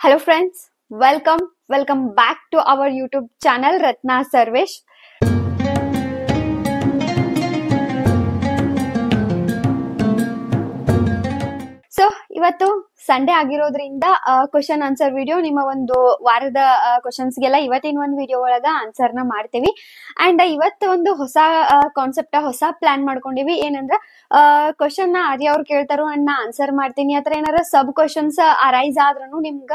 Hello friends, welcome back to our YouTube channel Ratna Sarvesh. So ಇವತ್ತು Sunday ಆಗಿರೋದ್ರಿಂದ question answer video ನಿಮ್ಮ ಒಂದು ವಾರದ ಕ್ವಶನ್ಸ್ಗೆಲ್ಲ ಇವತ್ತಿನ ಒಂದು ವಿಡಿಯೋ ಒಳಗ ಆನ್ಸರ್ನ ಮಾಡ್ತೀವಿ. ಅಂಡ್ ಇವತ್ತು ಒಂದು ಹೊಸ ಕಾನ್ಸೆಪ್ಟ್ ಹೊಸ ಪ್ಲಾನ್ ಮಾಡ್ಕೊಂಡಿವಿ. ಏನಂದ್ರ ಕ್ವಶನ್ ಆರ್ಯ ಅವ್ರು ಕೇಳ್ತಾರೋ ಅಂಡ್ ನಾ ಆನ್ಸರ್ ಮಾಡ್ತೀನಿ. ಆತರ ಏನಾರ ಸಬ್ ಕ್ವಶನ್ಸ್ ಅರೈಸ್ ಆದ್ರೂ ನಿಮ್ಗ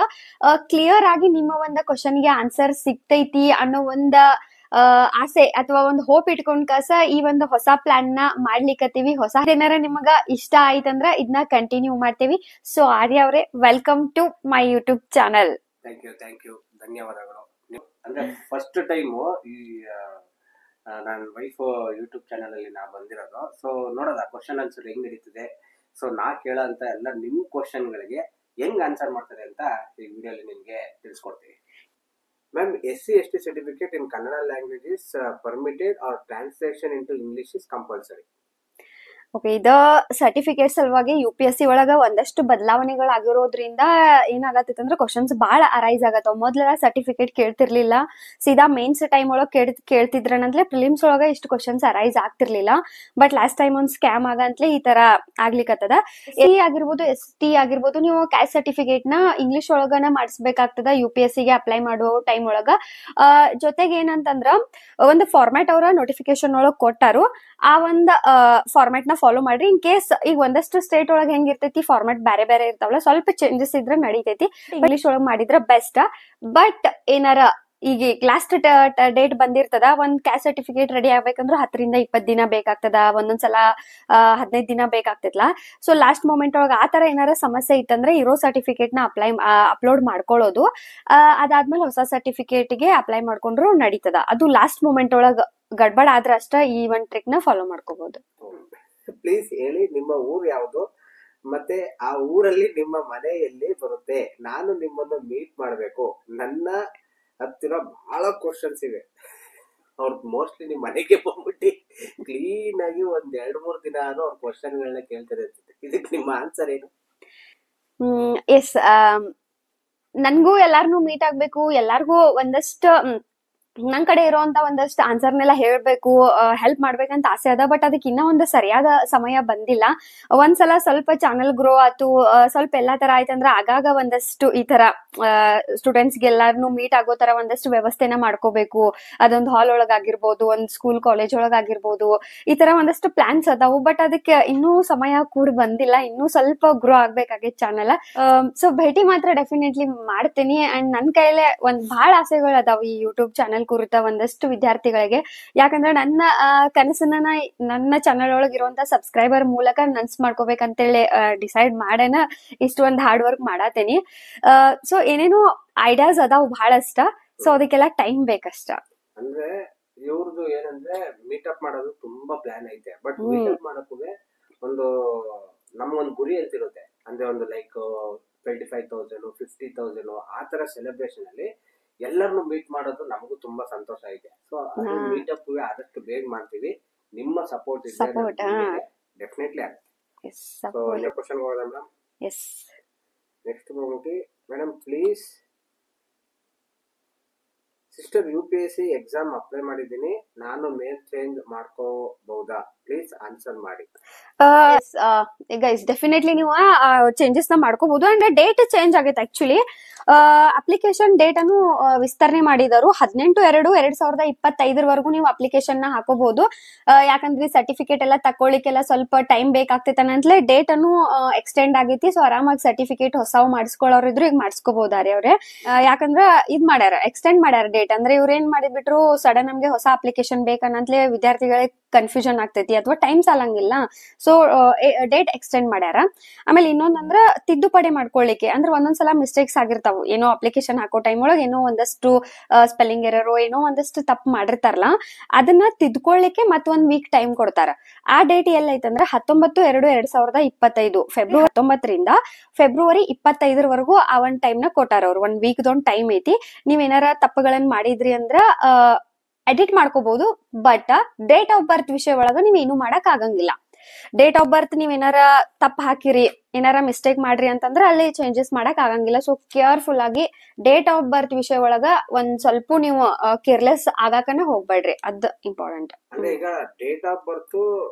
ಕ್ಲಿಯರ್ ಆಗಿ ನಿಮ್ಮ ಒಂದು ಕ್ವಶನ್ಗೆ ಆನ್ಸರ್ ಸಿಗ್ತೈತಿ ಅನ್ನೋ ಒಂದ ಆಸೆ ಅಥವಾ ಒಂದು ಹೋಪ್ ಇಟ್ಕೊಂಡ್ ಕಾಸ ಈ ಒಂದು ಹೊಸ ಪ್ಲಾನ್ ನ ಮಾಡ್ಲಿಕ್ಕತ್ತೀವಿ. ಹೊಸ ಏನಾರ ನಿಮಗ ಇಷ್ಟ ಆಯ್ತಂದ್ರ ಇದನ್ನ ಕಂಟಿನ್ಯೂ ಮಾಡ್ತೀವಿ. ಸೊ ಆರ್ಯ ಅವರೇ, welcome to my YouTube channel. Thank you ಧನ್ಯವಾದಗಳು. ಅಂದ್ರೆ ಫಸ್ಟ್ ಟೈಮ್ ಈ ನನ್ನ ವೈಫ್ ಯೂಟ್ಯೂಬ್ ಚಾನಲ್ ಅಲ್ಲಿ ನಾ ಬಂದಿರೋದು. ಸೊ ನೋಡೋದ ಕ್ವಶನ್ ಆನ್ಸರ್ ಹೆಂಗ್ ನಡೀತಿದೆ. ಸೊ ನಾ ಕೇಳೋ ಅಂತ ಎಲ್ಲ ನಿಮ್ ಕ್ವಶನ್ ಗಳಿಗೆ ಹೆಂಗ್ ಆನ್ಸರ್ ಮಾಡ್ತಾರೆ ಅಂತ ಈ ವಿಡಿಯೋಲಿ ನಿಮ್ಗೆ ತಿಳಿಸ್ಕೊಡ್ತೀವಿ. Ma'am, SC/ST certificate in Kannada language is permitted or translation into English is compulsory. Okay, ಇದ ಸರ್ಟಿಫಿಕೇಟ್ ಸಲುವಾಗಿ UPSC ಒಳಗ ಒಂದಷ್ಟು ಬದಲಾವಣೆಗಳಾಗಿರೋದ್ರಿಂದ ಏನಾಗತ್ತೈತೆ ಅಂದ್ರೆ ಕ್ವಶನ್ಸ್ ಬಹಳ ಅರೈಸ್ ಆಗತ್ತವ. ಮೊದ್ಲೆಲ್ಲ ಸರ್ಟಿಫಿಕೇಟ್ ಕೇಳ್ತಿರ್ಲಿಲ್ಲ, ಸೀದಾ ಮೇನ್ಸ್ ಟೈಮ್ ಒಳಗ್ ಕೇಳ್ತಿದ್ರನಂದ್ರೆ ಪ್ರಿಲಿಮ್ಸ್ ಒಳಗ ಇಷ್ಟು ಕ್ವಶನ್ಸ್ ಅರೈಸ್ ಆಗ್ತಿರ್ಲಿಲ್ಲ. ಬಟ್ ಲಾಸ್ಟ್ ಟೈಮ್ ಒಂದ್ ಸ್ಕ್ಯಾಮ್ ಆಗಂತ್ಲೆ ಈ ತರ ಆಗ್ಲಿಕ್ಕತ್ತದ. SC ಆಗಿರ್ಬೋದು, ST ಆಗಿರ್ಬೋದು, ನೀವು ಕ್ಯಾಸ್ಟ್ ಸರ್ಟಿಫಿಕೇಟ್ ನ ಇಂಗ್ಲಿಷ್ ಒಳಗನ ಮಾಡಿಸ್ಬೇಕಾಗ್ತದ UPSC ಗೆ ಅಪ್ಲೈ ಮಾಡೋ ಟೈಮ್ ಒಳಗ. ಜೊತೆಗೆ ಏನಂತಂದ್ರ ಒಂದು ಫಾರ್ಮ್ಯಾಟ್ ಅವರ ನೋಟಿಫಿಕೇಶನ್ ಒಳಗ್ ಕೊಟ್ಟಾರು. ಆ ಒಂದ್ ಫಾರ್ಮ್ಯಾಟ್ ನ ಫಾಲೋ ಮಾಡ್ರಿ. ಇನ್ ಕೇಸ್ ಈಗ ಒಂದಷ್ಟು ಸ್ಟೇಟ್ ಒಳಗ್ ಹೆಂಗಿರ್ತೈತಿ, ಫಾರ್ಮ್ಯಾಟ್ ಬೇರೆ ಬೇರೆ ಇರ್ತಾವಲ್ಲ, ಸ್ವಲ್ಪ ಚೇಂಜಸ್ ಇದ್ರೆ ನಡೀತೈತಿ. ಇಂಗ್ಲಿಷ್ ಒಳಗ್ ಮಾಡಿದ್ರ ಬೆಸ್ಟ್. ಬಟ್ ಏನಾರ ಈಗ ಲಾಸ್ಟ್ ಡೇಟ್ ಬಂದಿರ್ತದ, ಒಂದ್ ಕ್ಯಾಸ್ಟ್ ಸರ್ಟಿಫಿಕೇಟ್ ರೆಡಿ ಆಗ್ಬೇಕಂದ್ರೆ 10 ರಿಂದ 20 ದಿನ ಬೇಕಾಗ್ತದ, ಒಂದೊಂದ್ಸಲ 15 ದಿನ ಬೇಕಾಗ್ತೈತ್ಲಾ. ಸೊ ಲಾಸ್ಟ್ ಮೂಮೆಂಟ್ ಒಳಗ ಆತರ ಏನಾರ ಸಮಸ್ಯೆ ಇತ್ತಂದ್ರೆ ಇರೋ ಸರ್ಟಿಫಿಕೇಟ್ ನ ಅಪ್ಲೋಡ್ ಮಾಡ್ಕೊಳ್ಳೋದು. ಅದಾದ್ಮೇಲೆ ಹೊಸ ಸರ್ಟಿಫಿಕೇಟ್ ಗೆ ಅಪ್ಲೈ ಮಾಡ್ಕೊಂಡ್ರು ನಡೀತದ. ಅದು ಲಾಸ್ಟ್ ಮೂಮೆಂಟ್ ಒಳಗ ಗಡ್ಬಡ್ ಆದ್ರ ಅಷ್ಟ ಈ ಒಂದ್ ಟ್ರಿಕ್ ನ ಫಾಲೋ ಮಾಡ್ಕೋಬಹುದು. ಪ್ಲೀಸ್ ಹೇಳಿ, ನಿಮ್ಮ ಊರ್ ಯಾವ್ದು ಮತ್ತೆ ಆ ಊರಲ್ಲಿ ನಿಮ್ಮ ಮನೆ ಎಲ್ಲಿ ಬರುತ್ತೆ? ನಾನು ನಿಮ್ಮನ್ನು ಮೀಟ್ ಮಾಡ್ಬೇಕು. ನನ್ನ ಹತ್ತಿರ ಬಹಳ ಕ್ವಶನ್ಸ್ ಇವೆ. ಅವ್ರ ಮೋಸ್ಟ್ಲಿ ನಿಮ್ ಮನೆಗೆ ಬಂದ್ಬಿಟ್ಟು ಕ್ಲೀನ್ ಆಗಿ ಒಂದ್ 2-3 ದಿನ ಅವ್ರ ಕ್ವಶನ್ ಗಳನ್ನ ಕೇಳ್ತಾರೆ. ಇದಕ್ಕೆ ನಿಮ್ಮ ಆನ್ಸರ್ ಏನು? ಎಸ್, ನನ್ಗೂ ಎಲ್ಲಾರ್ನು ಮೀಟ್ ಆಗ್ಬೇಕು, ಎಲ್ಲಾರ್ಗೂ ಒಂದಷ್ಟು ನನ್ ಕಡೆ ಇರೋಂತ ಒಂದಷ್ಟು ಆನ್ಸರ್ನೆಲ್ಲ ಹೇಳ್ಬೇಕು, ಹೆಲ್ಪ್ ಮಾಡ್ಬೇಕಂತ ಆಸೆ ಅದ. ಬಟ್ ಅದಕ್ಕೆ ಇನ್ನೂ ಒಂದು ಸರಿಯಾದ ಸಮಯ ಬಂದಿಲ್ಲ. ಒಂದ್ಸಲ ಸ್ವಲ್ಪ ಚಾನಲ್ ಗ್ರೋ ಆತು, ಸ್ವಲ್ಪ ಎಲ್ಲಾ ತರ ಆಯ್ತಂದ್ರ ಆಗಾಗ ಒಂದಷ್ಟು ಈ ತರ ಸ್ಟೂಡೆಂಟ್ಸ್ ಗೆಲ್ಲಾರ್ನು ಮೀಟ್ ಆಗೋ ತರ ಒಂದಷ್ಟು ವ್ಯವಸ್ಥೆನ ಮಾಡ್ಕೋಬೇಕು. ಅದೊಂದು ಹಾಲ್ ಒಳಗಾಗಿರ್ಬೋದು, ಒಂದ್ ಸ್ಕೂಲ್ ಕಾಲೇಜ್ ಒಳಗಾಗಿರ್ಬೋದು, ಈ ತರ ಒಂದಷ್ಟು ಪ್ಲಾನ್ಸ್ ಅದಾವು. ಬಟ್ ಅದಕ್ಕೆ ಇನ್ನೂ ಸಮಯ ಕೂಡ ಬಂದಿಲ್ಲ, ಇನ್ನೂ ಸ್ವಲ್ಪ ಗ್ರೋ ಆಗ್ಬೇಕಾಗೈತೆ ಚಾನಲ್. ಸೊ ಭೇಟಿ ಮಾತ್ರ ಡೆಫಿನೆಟ್ಲಿ ಮಾಡ್ತೀನಿ. ಅಂಡ್ ನನ್ ಕೈಲೇ ಒಂದ್ ಬಹಳ ಆಸೆಗಳು ಅದಾವ ಈ ಯೂಟ್ಯೂಬ್ ಚಾನಲ್ ಕುರಿತ ಒಂದಷ್ಟು ವಿದ್ಯಾರ್ಥಿಗಳಿಗೆ. ಯಾಕಂದ್ರೆ ನನ್ನ ಕನಸನ್ನ ನನ್ನ ಚಾನಲ್ ಒಳಗಿರುವಂತ ಸಬ್ಸ್ಕ್ರೈಬರ್ ಮೂಲಕ ನನ್ಸ್ ಮಾಡ್ಕೋಬೇಕಂತೇಳಿ ಡಿಸೈಡ್ ಮಾಡೇನ ಇಷ್ಟು ಒಂದ್ ಹಾರ್ಡ್ ವರ್ಕ್ ಮಾಡಾತೇನಿ. ಸೊ ಏನೇನೋ ಐಡಿಯಾಸ್ ಅದಾವ ಬಹಳಷ್ಟ. ಸೊ ಅದಕ್ಕೆಲ್ಲ ಟೈಮ್ ಬೇಕಷ್ಟ. ಅಂದ್ರೆ ಇವ್ರದ್ದು ಏನಂದ್ರೆ ಮೀಟಪ್ ಮಾಡೋದು ತುಂಬಾ ಪ್ಲಾನ್ ಐತೆ. ಬಟ್ ಮೀಟಪ್ ಮಾಡಕ್ಕೂ ಒಂದು ನಮ್ಗೊಂದು ಗುರಿ ಅಂತಿರುತ್ತೆ. ಅಂದ್ರೆ ಒಂದು ಲೈಕ್ 25,000 50,000 ಆ ತರ ಸೆಲೆಬ್ರೇಷನ್ ಅಲ್ಲಿ ಎಲ್ಲರನ್ನು ಮೀಟ್ ಮಾಡೋದು ನಮಗೂ ತುಂಬಾ ಸಂತೋಷ ಐತೆ. ಸೊ ಅದು ಮೀಟಪ್ ಆದಷ್ಟು ಬೇಗ ಮಾಡ್ತೀವಿ. ನಿಮ್ಮ ಸಪೋರ್ಟ್ ಡೆಫಿನೆಟ್ಲಿ ಆಗುತ್ತೆ. ಸೊ ನೆಕ್ಸ್ಟ್ ಕ್ವೆಶ್ಚನ್ ಹೋಗೋಣ ಮೇಡಮ್. ಎಸ್, ನೆಕ್ಸ್ಟ್ ಹೋಗಿ madam, please sister UPSC exam apply ಮಾಡಿದ್ದೀನಿ, ನಾನು ಮೇಲ್ ಚೇಂಜ್ ಮಾಡ್ಕೋಬಹುದಾ? ಪ್ಲೀಸ್ ಆನ್ಸರ್ ಮಾಡಿ. ಗೈಸ್, ಡೆಫಿನೆಟ್ಲಿ ನೀವು ಚೇಂಜಸ್ ನ ಮಾಡ್ಕೋಬಹುದು. ಅಂಡ್ ಡೇಟ್ ಚೇಂಜ್ ಆಗೈತೆ. ಆಕ್ಚುಲಿ ಅಪ್ಲಿಕೇಶನ್ ಡೇಟ್ ಅನ್ನು ವಿಸ್ತರಣೆ ಮಾಡಿದರು. 18/2/2025 ವರೆಗೂ ನೀವು ಅಪ್ಲಿಕೇಶನ್ ನ ಹಾಕೋಬಹುದು. ಯಾಕಂದ್ರೆ ಸರ್ಟಿಫಿಕೇಟ್ ಎಲ್ಲ ತಕೊಳ್ಳಿಕ್ಕೆಲ್ಲ ಸ್ವಲ್ಪ ಟೈಮ್ ಬೇಕಾಗ್ತೈತೆ ಅನ್ನಂತಲೇ ಡೇಟ್ ಅನ್ನು ಎಕ್ಸ್ಟೆಂಡ್ ಆಗೈತಿ. ಸೊ ಆರಾಮಾಗಿ ಸರ್ಟಿಫಿಕೇಟ್ ಹೊಸವು ಮಾಡಿಸ್ಕೊಳ್ಳೋರು ಇದ್ರು ಈಗ ಮಾಡಿಸ್ಕೋಬಹುದಾರೆ ಅವ್ರೆ. ಯಾಕಂದ್ರ ಇದ್ ಮಾಡ್ಯಾರ, ಎಕ್ಸ್ಟೆಂಡ್ ಮಾಡ್ಯಾರ ಡೇಟ್. ಅಂದ್ರೆ ಇವ್ರ ಏನ್ ಮಾಡಿಬಿಟ್ರು, ಸಡನ್ ನಮ್ಗೆ ಹೊಸ ಅಪ್ಲಿಕೇಶನ್ ಬೇಕನ್ನಂತಲೇ ವಿದ್ಯಾರ್ಥಿಗಳಿಗೆ ಕನ್ಫ್ಯೂಷನ್ ಆಗ್ತೈತಿ ಅಥವಾ ಟೈಮ್ ಸಾಲಂಗಿಲ್ಲ. ಸೊ ಡೇಟ್ ಎಕ್ಸ್ಟೆಂಡ್ ಮಾಡ್ಯಾರ. ಆಮೇಲೆ ಇನ್ನೊಂದಂದ್ರ ತಿದ್ದುಪಡಿ ಮಾಡ್ಕೊಳ್ಳಿಕ್ಕೆ, ಅಂದ್ರೆ ಒಂದೊಂದ್ಸಲ ಮಿಸ್ಟೇಕ್ಸ್ ಆಗಿರ್ತಾವ. ಏನೋ ಅಪ್ಲಿಕೇಶನ್ ಹಾಕೋ ಟೈಮ್ ಒಳಗೆ ಏನೋ ಒಂದಷ್ಟು ಸ್ಪೆಲ್ಲಿಂಗ್ ಎರರ್, ಏನೋ ಒಂದಷ್ಟು ತಪ್ಪು ಮಾಡಿರ್ತಾರಲ್ಲ, ಅದನ್ನ ತಿದ್ಕೊಳ್ಳಿಕ್ಕೆ ಮತ್ತೊಂದ್ ವೀಕ್ ಟೈಮ್ ಕೊಡ್ತಾರ. ಆ ಡೇಟ್ ಎಲ್ಲೈತಂದ್ರ 19/2/2025 ಫೆಬ್ರವರಿ 19ರಿಂದ ಫೆಬ್ರವರಿ 25 ಆ ಒಂದ್ ಟೈಮ್ ನ ಕೊಟ್ಟಾರ ಅವ್ರು. 1 ವೀಕ್ ಟೈಮ್ ಐತಿ. ನೀವೇನಾರ ತಪ್ಪುಗಳನ್ನ ಮಾಡಿದ್ರಿ ಅಂದ್ರ ಎಡಿಟ್ ಮಾಡ್ಕೋಬಹುದು. ಬಟ್ ಡೇಟ್ ಆಫ್ ಬರ್ತ್ ವಿಷಯ ಒಳಗ ನೀವ್ ಏನು ಮಾಡಕ್ ಆಗಂಗಿಲ್ಲ. ಡೇಟ್ ಆಫ್ ಬರ್ತ್ ನೀವ್ ಏನಾರ ತಪ್ಪ ಹಾಕಿರಿ, ಏನಾರ ಮಿಸ್ಟೇಕ್ ಮಾಡ್ರಿ ಅಂತಂದ್ರ ಅಲ್ಲಿ ಚೇಂಜಸ್ ಮಾಡಕ್ ಆಗಂಗಿಲ್ಲ. ಸೊ ಕೇರ್ಫುಲ್ ಆಗಿ ಡೇಟ್ ಆಫ್ ಬರ್ತ್ ವಿಷಯ ಒಳಗ ಒಂದ್ ಸ್ವಲ್ಪ ನೀವು ಕೇರ್ಲೆಸ್ ಆಗಾಕನ ಹೋಗ್ಬೇಡ್ರಿ, ಅದ್ ಇಂಪಾರ್ಟೆಂಟ್. ಅಂದ್ರೆ ಈಗ ಡೇಟ್ ಆಫ್ ಬರ್ತ್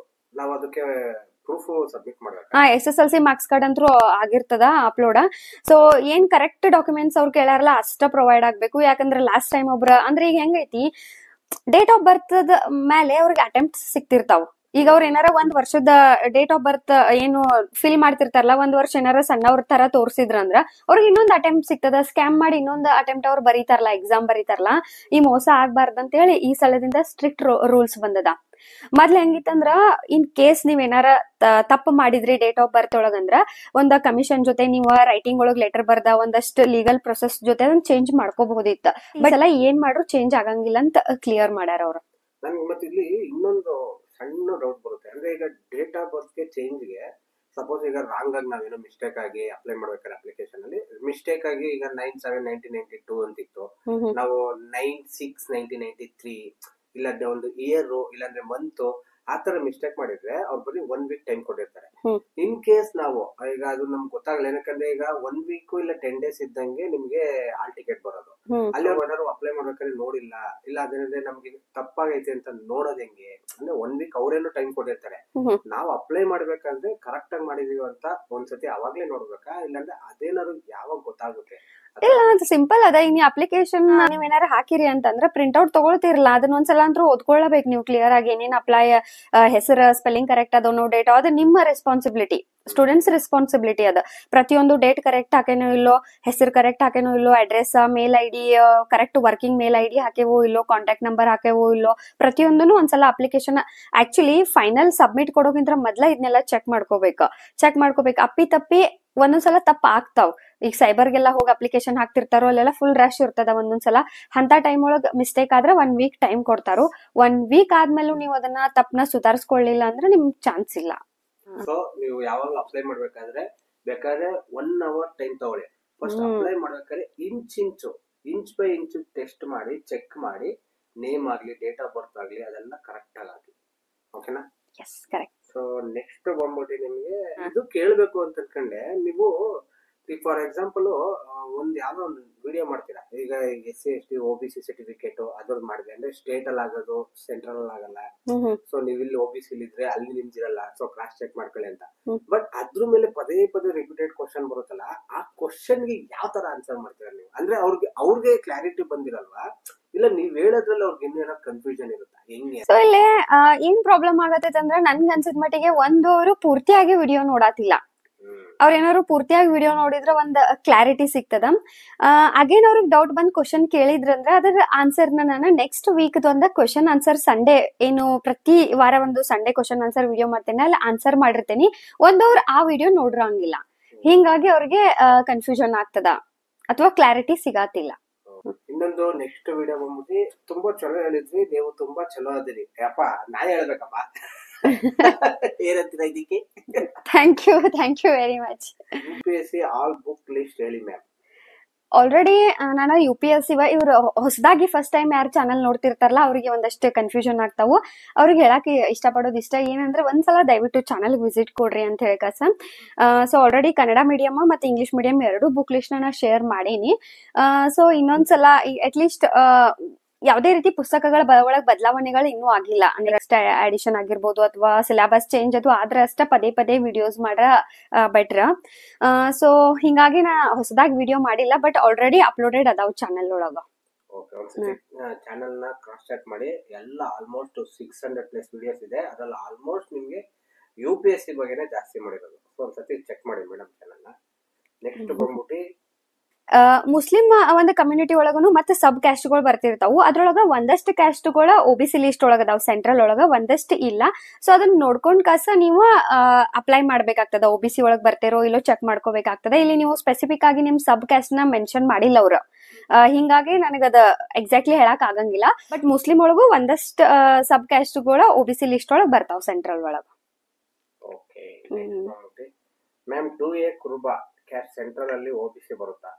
ನಾವ್ ಅದಕ್ಕೆ ಪ್ರೂಫ್ ಸಬ್ಮಿಟ್ ಮಾಡ್ಬೇಕು. SSLC ಮಾರ್ಕ್ಸ್ ಕಾರ್ಡ್ ಅಂತೂ ಆಗಿರ್ತದ ಅಪ್ಲೋಡ್. ಸೊ ಏನ್ ಕರೆಕ್ಟ್ ಡಾಕ್ಯುಮೆಂಟ್ಸ್ ಅವ್ರು ಕೇಳಾರಲ್ಲ ಅಷ್ಟ ಪ್ರೊವೈಡ್ ಆಗ್ಬೇಕು. ಯಾಕಂದ್ರೆ ಲಾಸ್ಟ್ ಟೈಮ್ ಒಬ್ರ ಅಂದ್ರೆ ಈಗ ಹೆಂಗೈತಿ, ಡೇಟ್ ಆಫ್ ಬರ್ತ್ ಮೇಲೆ ಅವ್ರಿಗೆ ಅಟೆಂಪ್ಟ್ ಸಿಕ್ತಿರ್ತಾವ. ಈಗ ಅವ್ರ ಏನಾರ ಒಂದ್ ವರ್ಷದ ಡೇಟ್ ಆಫ್ ಬರ್ತ್ ಏನು ಫಿಲ್ ಮಾಡ್ತಿರ್ತಾರಲ್ಲ, ಒಂದ್ ವರ್ಷ ಏನಾರ ಸಣ್ಣವ್ರ ತರ ತೋರ್ಸಿದ್ರಂದ್ರ ಅವ್ರಿಗೆ ಇನ್ನೊಂದ್ ಅಟೆಂಪ್ಟ್ ಸಿಗ್ತದ. ಸ್ಕ್ಯಾಮ್ ಮಾಡಿ ಇನ್ನೊಂದ್ ಅಟೆಂಪ್ಟ್ ಅವ್ರು ಬರೀತಾರಲ್ಲ, ಎಕ್ಸಾಮ್ ಬರೀತಾರಲ್ಲ. ಈ ಮೋಸ ಆಗ್ಬಾರ್ದು ಅಂತ ಹೇಳಿ ಈ ಸಲದಿಂದ ಸ್ಟ್ರಿಕ್ಟ್ ರೂಲ್ಸ್ ಬಂದದ. ಮೊದ್ಲ ಹೆಂಗಿತ್ತಂದ್ರ ಇನ್ ಕೇಸ್ ನೀವ್ ಏನಾರ ತಪ್ಪು ಮಾಡಿದ್ರಿ ಡೇಟ್ ಆಫ್ ಬರ್ತ್ ಒಳಗಂದ್ರ ಒಂದ್ ಕಮಿಷನ್ ಜೊತೆ ನೀವು ರೈಟಿಂಗ್ ಒಳಗ್ ಲೆಟರ್ ಬರ್ದ ಒಂದಷ್ಟು ಲೀಗಲ್ ಪ್ರೊಸೆಸ್ ಜೊತೆ ಅದನ್ನ ಚೇಂಜ್ ಮಾಡ್ಕೋಬಹುದಿತ್ತ. ಬಟ್ ಎಲ್ಲ ಏನ್ ಮಾಡ್ರು ಚೇಂಜ್ ಆಗಂಗಿಲ್ಲ ಅಂತ ಕ್ಲಿಯರ್ ಮಾಡ್ಯಾರ ಅವ್ರು. ನನ್ಗೆ ಮತ್ತೆ ಇಲ್ಲಿ ಇನ್ನೊಂದು ಸಣ್ಣ ಡೌಟ್ ಬರುತ್ತೆ. ಅಂದ್ರೆ ಈಗ ಡೇಟ್ ಆಫ್ ಬರ್ತ್ ಗೆ ಚೇಂಜ್ ಗೆ ಸಪೋಸ್ ಈಗ ರಾಂಗ್ ಆಗಿ ನಾವೇನೋ ಮಿಸ್ಟೇಕ್ ಆಗಿ ಅಪ್ಲೈ ಮಾಡ್ಬೇಕಾದ್ರೆ ಅಪ್ಲಿಕೇಶನ್ ಅಲ್ಲಿ ಮಿಸ್ಟೇಕ್ ಆಗಿ ಈಗ 9/7/1992 ಅಂತಿತ್ತು, ನಾವು 9/6/1993 ಇಲ್ಲ ಒಂದು ಇಯರ್ ಇಲ್ಲಾಂದ್ರೆ ಮಂತ್ ಆತರ ಮಿಸ್ಟೇಕ್ ಮಾಡಿದ್ರೆ ಅವ್ರು ಬರೀ 1 ವೀಕ್ ಟೈಮ್ ಕೊಟ್ಟಿರ್ತಾರೆ. ಇನ್ ಕೇಸ್ ನಾವು ಈಗ ಅದು ನಮ್ಗೆ ಗೊತ್ತಾಗಲ್ಲ, ಏನಕ್ಕಂದ್ರೆ ಈಗ 1 ವೀಕ್ ಇಲ್ಲ 10 ಡೇಸ್ ಇದ್ದಂಗೆ ನಿಮ್ಗೆ ಹಾಲ್ ಟಿಕೆಟ್ ಬರೋದು. ಅಲ್ಲಿ ಏನಾದ್ರು ಅಪ್ಲೈ ಮಾಡ್ಬೇಕಾದ್ರೆ ನೋಡಿಲ್ಲ, ಇಲ್ಲ ಅದೇನಂದ್ರೆ ನಮ್ಗೆ ತಪ್ಪಾಗೈತೆ ಅಂತ ನೋಡೋದ್ ಹೆಂಗೆ ಅಂದ್ರೆ 1 ವೀಕ್ ಅವ್ರೇನೋ ಟೈಮ್ ಕೊಟ್ಟಿರ್ತಾರೆ. ನಾವು ಅಪ್ಲೈ ಮಾಡ್ಬೇಕಂದ್ರೆ ಕರೆಕ್ಟ್ ಆಗಿ ಮಾಡಿದೀವಿ ಅಂತ ಒಂದ್ಸತಿ ಅವಾಗ್ಲೇ ನೋಡ್ಬೇಕಾ, ಇಲ್ಲಾಂದ್ರೆ ಅದೇನಾದ್ರು ಯಾವಾಗ ಗೊತ್ತಾಗುತ್ತೆ? ಇಲ್ಲ, ಅದು ಸಿಂಪಲ್ ಅದ. ಈಗ ನೀವು ಅಪ್ಲಿಕೇಶನ್ ನೀವ್ ಏನಾರ ಹಾಕಿರಿ ಅಂತಂದ್ರೆ ಪ್ರಿಂಟ್ ಔಟ್ ತಗೊಳ್ತಿರಲ್ಲ, ಅದನ್ನ ಒಂದ್ಸಲ ಅಂತೂ ಓದ್ಕೊಳ್ಳಬೇಕು ನೀವು ಕ್ಲಿಯರ್ ಆಗಿ. ಏನೇನ್ ಅಪ್ಲೈ ಹೆಸರು ಸ್ಪೆಲ್ಲಿಂಗ್ ಕರೆಕ್ಟ್ ಅದೋ ನೋ ಡೇಟ್ ಅದು ನಿಮ್ಮ ರೆಸ್ಪಾನ್ಸಿಬಿಲಿಟಿ, ಸ್ಟೂಡೆಂಟ್ಸ್ ರೆಸ್ಪಾನ್ಸಿಬಿಲಿಟಿ ಅದ. ಪ್ರತಿಯೊಂದು ಡೇಟ್ ಕರೆಕ್ಟ್ ಹಾಕೇನೋ ಇಲ್ಲೋ, ಹೆಸರು ಕರೆಕ್ಟ್ ಹಾಕೇನೋ ಇಲ್ಲೋ, address mail ID correct working mail ID ಹಾಕೇವೋ ಇಲ್ಲೋ, ಕಾಂಟ್ಯಾಕ್ಟ್ ನಂಬರ್ ಹಾಕೇವೋ ಇಲ್ಲೋ, ಪ್ರತಿಯೊಂದನ್ನು ಒಂದ್ಸಲ ಅಪ್ಲಿಕೇಶನ್ ಆಕ್ಚುಲಿ ಫೈನಲ್ ಸಬ್ಮಿಟ್ ಕೊಡೋಕ್ಕಿಂತ ಮೊದ್ಲ ಇದನ್ನೆಲ್ಲ ಚೆಕ್ ಮಾಡ್ಕೋಬೇಕು. ಅಪ್ಪಿ ತಪ್ಪಿ ಒಂದೊಂದ್ಸಲ ತಪ್ಪ ಆಗ್ತಾವ್. ಈಗ ಸೈಬರ್ಗೆಲ್ಲ ಹೋಗಿ ಅಪ್ಲಿಕೇಶನ್ ಹಾಕ್ತಿರ್ತಾರೋ ಅಲ್ಲೆಲ್ಲ ಫುಲ್ ರಶ್ ಇರ್ತದ ಒಂದೊಂದ್ಸಲ. ಅಂತ ಟೈಮ್ ಒಳಗ್ ಮಿಸ್ಟೇಕ್ ಆದ್ರೆ 1 ವೀಕ್ ಟೈಮ್ ಕೊಡ್ತಾರೋ. 1 ವೀಕ್ ಆದ್ಮೇಲೂ ನೀವು ಅದನ್ನ ತಪ್ಪನ ಸುಧಾರಿಸ್ಕೊಳ್ಳಿಲ್ಲ ಅಂದ್ರೆ ನಿಮ್ಗೆ ಚಾನ್ಸ್ ಇಲ್ಲ. ಸೊ ನೀವು ಯಾವಾಗ ಅಪ್ಲೈ ಮಾಡ್ಬೇಕಾದ್ರೆ ಬೇಕಾದ್ರೆ 1 ಅವರ್ ಟೈಮ್ ತಗೊಳ್ಳಿ. ಫಸ್ಟ್ ಅಪ್ಲೈ ಮಾಡ್ಬೇಕಾದ್ರೆ ಇಂಚ್ ಬೈ ಇಂಚ್ ಟೆಸ್ಟ್ ಮಾಡಿ, ಚೆಕ್ ಮಾಡಿ, ನೇಮ್ ಆಗ್ಲಿ ಡೇಟ್ ಆಫ್ ಬರ್ತ್ ಆಗ್ಲಿ ಅದೆಲ್ಲ ಕರೆಕ್ಟ್ ಆಗಿ ಹಾಕಿ. ಓಕೆನಾ? S, correct. ಸೊ ನೆಕ್ಸ್ಟ್ ಬಂದ್ಬಿಟ್ಟು ನಿಮ್ಗೆ ಇದು ಕೇಳ್ಬೇಕು ಅಂತ ಅನ್ಕೊಂಡೆ. ನೀವು ಈಗ ಫಾರ್ ಎಕ್ಸಾಂಪಲ್ ಒಂದ್ ಯಾವ್ದೋ ಒಂದು ವಿಡಿಯೋ ಮಾಡ್ತೀರಾ, ಈಗ SC ST OBC ಸರ್ಟಿಫಿಕೇಟ್ ಅದ್ರದ್ದು ಮಾಡಿದ್ರೆ ಅಂದ್ರೆ ಸ್ಟೇಟ್ ಅಲ್ಲಿ ಆಗೋದು, ಸೆಂಟ್ರಲ್ ಅಲ್ಲಿ ಆಗಲ್ಲ. ಸೊ ನೀವು ಇಲ್ಲಿ OBC ಇದ್ರೆ ಅಲ್ಲಿ ನಿಮ್ದಿರಲ್ಲ, ಸೊ ಕ್ರಾಸ್ ಚೆಕ್ ಮಾಡ್ಕೊಳ್ಳಿ ಅಂತ. ಬಟ್ ಅದ್ರ ಮೇಲೆ ಪದೇ ರಿಪೀಟೆಡ್ ಕ್ವಶನ್ ಬರುತ್ತಲ್ಲ, ಆ ಕ್ವಶನ್ ಗೆ ಯಾವ ತರ ಆನ್ಸರ್ ಮಾಡ್ತೀರಾ ನೀವು? ಅಂದ್ರೆ ಅವ್ರಿಗೆ ಕ್ಲಾರಿಟಿ ಬಂದಿರಲ್ವಾ, ಇಲ್ಲ ನೀವ್ ಹೇಳೋದ್ರಲ್ಲಿ ಅವ್ರಿಗೆ ಇನ್ನೇನೋ ಕನ್ಫ್ಯೂಷನ್ ಇರುತ್ತಾ, ಹೆಂಗೆ? ಸೊ ಇಲ್ಲಿ ಏನ್ ಪ್ರಾಬ್ಲಮ್ ಆಗತ್ತೈತೆ ಅಂದ್ರೆ ನನ್ಗೆ ಅನ್ಸಿದ ಮಟ್ಟಿಗೆ ಅವರು ಪೂರ್ತಿಯಾಗಿ ವಿಡಿಯೋ ನೋಡಾತಿಲ್ಲ. ಅವ್ರೇನಾದ್ರು ಪೂರ್ತಿಯಾಗಿ ವಿಡಿಯೋ ನೋಡಿದ್ರೆ ಒಂದ್ ಕ್ಲಾರಿಟಿ ಸಿಗ್ತದ. ಅಗೇನ್ ಅವ್ರಿಗೆ ಡೌಟ್ ಬಂದ್ ಕ್ವಶನ್ ಕೇಳಿದ್ರಂದ್ರೆ ಅದರ ಆನ್ಸರ್ ನಾನು ನೆಕ್ಸ್ಟ್ ವೀಕ್ ಒಂದ ಕ್ವಶನ್ ಆನ್ಸರ್ ಸಂಡೇ ಏನು ಪ್ರತಿ ವಾರ ಒಂದು ಸಂಡೇ ಕ್ವಶನ್ ಆನ್ಸರ್ ವಿಡಿಯೋ ಮಾಡ್ತೇನೆ, ಅಲ್ಲಿ ಆನ್ಸರ್ ಮಾಡಿರ್ತೇನೆ. ಅವ್ರು ಆ ವಿಡಿಯೋ ನೋಡಿರಂಗಿಲ್ಲ, ಹಿಂಗಾಗಿ ಅವ್ರಿಗೆ ಕನ್ಫ್ಯೂಷನ್ ಆಗ್ತದ ಅಥವಾ ಕ್ಲಾರಿಟಿ ಸಿಗಾತಿಲ್ಲ. ಇನ್ನೊಂದು ನೆಕ್ಸ್ಟ್ ವಿಡಿಯೋ ಬಂದ್ಬಿಟ್ಟು ತುಂಬಾ ಚಲೋ ಹೇಳಿದ್ವಿ, ನೀವು ತುಂಬಾ ಚಲೋ ಅದಿರಿ. ಯಪ್ಪ ನಾನೇ ಹೇಳ್ಬೇಕಪ್ಪ, ಏನಂತೀರ ಇದಕ್ಕೆ? Thank you very much. UPSC all book list ಹೇಳಿ ಮ್ಯಾಮ್. ಆಲ್ರೆಡಿ ನಾನು UPSC ಇವ್ರು ಹೊಸದಾಗಿ ಫಸ್ಟ್ ಟೈಮ್ ಯಾರು ಚಾನಲ್ ನೋಡ್ತಿರ್ತಾರಲ್ಲ ಅವ್ರಿಗೆ ಒಂದಷ್ಟು ಕನ್ಫ್ಯೂಷನ್ ಆಗ್ತಾವು. ಅವ್ರಿಗೆ ಹೇಳಕ್ ಇಷ್ಟಪಡೋದು ಇಷ್ಟ ಏನಂದ್ರೆ ಒಂದ್ಸಲ ದಯವಿಟ್ಟು ಚಾನಲ್ ವಿಸಿಟ್ ಕೊಡ್ರಿ ಅಂತ ಹೇಳಕಸ. ಸೊ ಆಲ್ರೆಡಿ ಕನ್ನಡ ಮೀಡಿಯಂ ಮತ್ತೆ ಇಂಗ್ಲಿಷ್ ಮೀಡಿಯಂ 2 ಬುಕ್ ಲಿಸ್ಟ್ ನಾ ಶೇರ್ ಮಾಡೀನಿ. ಸೊ ಇನ್ನೊಂದ್ಸಲ ಅಟ್ಲೀಸ್ಟ್ ಯಾವುದೇ ರೀತಿ ಪುಸ್ತಕಗಳ ಒಳಗ್ ಬದಲಾವಣೆಗಳು ಇನ್ನೂ ಆಗಿಲ್ಲ. ಅಂದ್ರೆ ಅಷ್ಟೇ ಅಡಿಷನ್ ಆಗಿರ್ಬೋದು ಅಥವಾ ಸಿಲೆಬಸ್ ಚೇಂಜ್ ಅದು ಆದ್ರೆ ಅಷ್ಟೇ ಪದೇ ವಿಡಿಯೋಸ್ ಮಾಡ್ರ ಬೆಟ್ರ. ಸೊ ಹಿಂಗಾಗಿ ನಾ ಹೊಸದಾಗಿ ವಿಡಿಯೋ ಮಾಡಿಲ್ಲ, ಬಟ್ ಆಲ್ರೆಡಿ ಅಪ್ಲೋಡೆಡ್ ಅದಾವ್ ಚಾನೆಲ್ ಒಳಗ. ಚಾನೆಲ್ ನ ಕ್ರಾಸ್ ಚೆಕ್ ಮಾಡಿ, ಎಲ್ಲ ಆಲ್ಮೋಸ್ಟ್ 600+ ವಿಡಿಯೋಸ್ ಇದೆ. ಅದ್ರಲ್ಲಿ ಆಲ್ಮೋಸ್ಟ್ ನಿಮ್ಗೆ UPSC ಬಗ್ಗೆನೇ ಜಾಸ್ತಿ ಮಾಡಿರೋದು. ಸೊ ಒಂದ್ಸತಿ ಚೆಕ್ ಮಾಡಿ ಮೇಡಮ್ ಚಾನೆಲ್ ನ. ನೆಕ್ಸ್ಟ್ ಬಂದ್ಬಿಟ್ಟು ಮುಸ್ಲಿಂ ಒಂದು ಕಮ್ಯುನಿಟಿ ಒಳಗನು ಮತ್ತೆ ಸಬ್ ಕ್ಯಾಸ್ಟ್ಗಳು ಬರ್ತಿರ್ತಾವು. ಅದ್ರೊಳಗ ಒಂದಷ್ಟು ಕ್ಯಾಸ್ಟ್ಗಳ OBC ಲಿಸ್ಟ್ ಒಳಗ ಅದಾವ, ಸೆಂಟ್ರಲ್ ಒಳಗ ಒಂದಷ್ಟು ಇಲ್ಲ. ಸೊ ಅದನ್ನ ನೋಡ್ಕೊಂಡ್ ಕಾಸ ನೀವು ಅಪ್ಲೈ ಮಾಡ್ಬೇಕಾಗ್ತದ. OBC ಒಳಗ್ ಬರ್ತಿರೋ ಇಲ್ಲೋ ಚೆಕ್ ಮಾಡ್ಕೋಬೇಕಾಗ್ತದ. ಇಲ್ಲಿ ನೀವು ಸ್ಪೆಸಿಫಿಕ್ ಆಗಿ ನಿಮ್ ಸಬ್ ಕ್ಯಾಸ್ಟ್ ನ ಮೆನ್ಷನ್ ಮಾಡಿಲ್ಲ ಅವ್ರು, ಹಿಂಗಾಗಿ ನನಗದ ಎಕ್ಸಾಕ್ಟ್ಲಿ ಹೇಳಕ್ ಆಗಂಗಿಲ್ಲ. ಬಟ್ ಮುಸ್ಲಿಂ ಒಳಗು ಒಂದಷ್ಟು ಸಬ್ ಕ್ಯಾಸ್ಟ್ಗಳ OBC ಲಿಸ್ಟ್ ಒಳಗ್ ಬರ್ತಾವ ಸೆಂಟ್ರಲ್ ಒಳಗ. ಮ್ಯಾಮ್ 2A ಕುರುಬಾ ಕ್ಯಾಸ್ಟ್ ಸೆಂಟ್ರಲ್ ಅಲ್ಲಿ OBC ಬರುತ್ತಾ?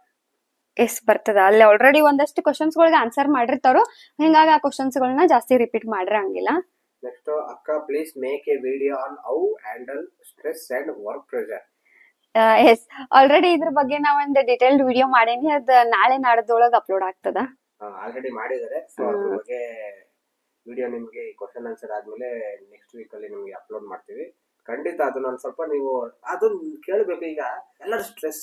ಎಸ್, ಬರ್ತದ. ಅಲ್ಲಿ ಆಲ್ರೆಡಿ ಒಂದಷ್ಟು ಕ್ವಶನ್ಸ್ ಗಳಿಗೆ ಆನ್ಸರ್ ಮಾಡಿರ್ತಾರೋ, ಹಿಂಗಾಗಿ ಆ ಕ್ವಶನ್ಸ್ ಗಳನ್ನ ಜಾಸ್ತಿ ರಿಪೀಟ್ ಮಾಡಿರಂಗಿಲ್ಲ. ನೆಕ್ಸ್ಟ್ ಅಕ್ಕ please make a video on how handle stress and work pressure. Yes, already ಇದ್ರ ಬಗ್ಗೆ ನಾವ್ ಒಂದು ಡಿಟೇಲ್ಡ್ ವಿಡಿಯೋ ಮಾಡೇನಿ, ಅದ್ ನಾಳೆ ನಾಡ್ದೊಳಗ ಅಪ್ಲೋಡ್ ಆಗ್ತದ. ಆಲ್ರೆಡಿ ಮಾಡಿದ್ದಾರೆ. ಸೊ ಅದ್ರ ಬಗ್ಗೆ ವಿಡಿಯೋ ನಿಮ್ಗೆ ಕ್ವಶನ್ ಆನ್ಸರ್ ಆದ್ಮೇಲೆ ನೆಕ್ಸ್ಟ್ ವೀಕ್ ಅಲ್ಲಿ ನಿಮ್ಗೆ ಅಪ್ಲೋಡ್ ಮಾಡ್ತೀವಿ. ಖಂಡಿತ ಅದನ್ನ ಒಂದ್ ಸ್ವಲ್ಪ ನೀವು ಅದನ್ನ ಕೇಳ್ಬೇಕು. ಈಗ ಎಲ್ಲರೂ ಸ್ಟ್ರೆಸ್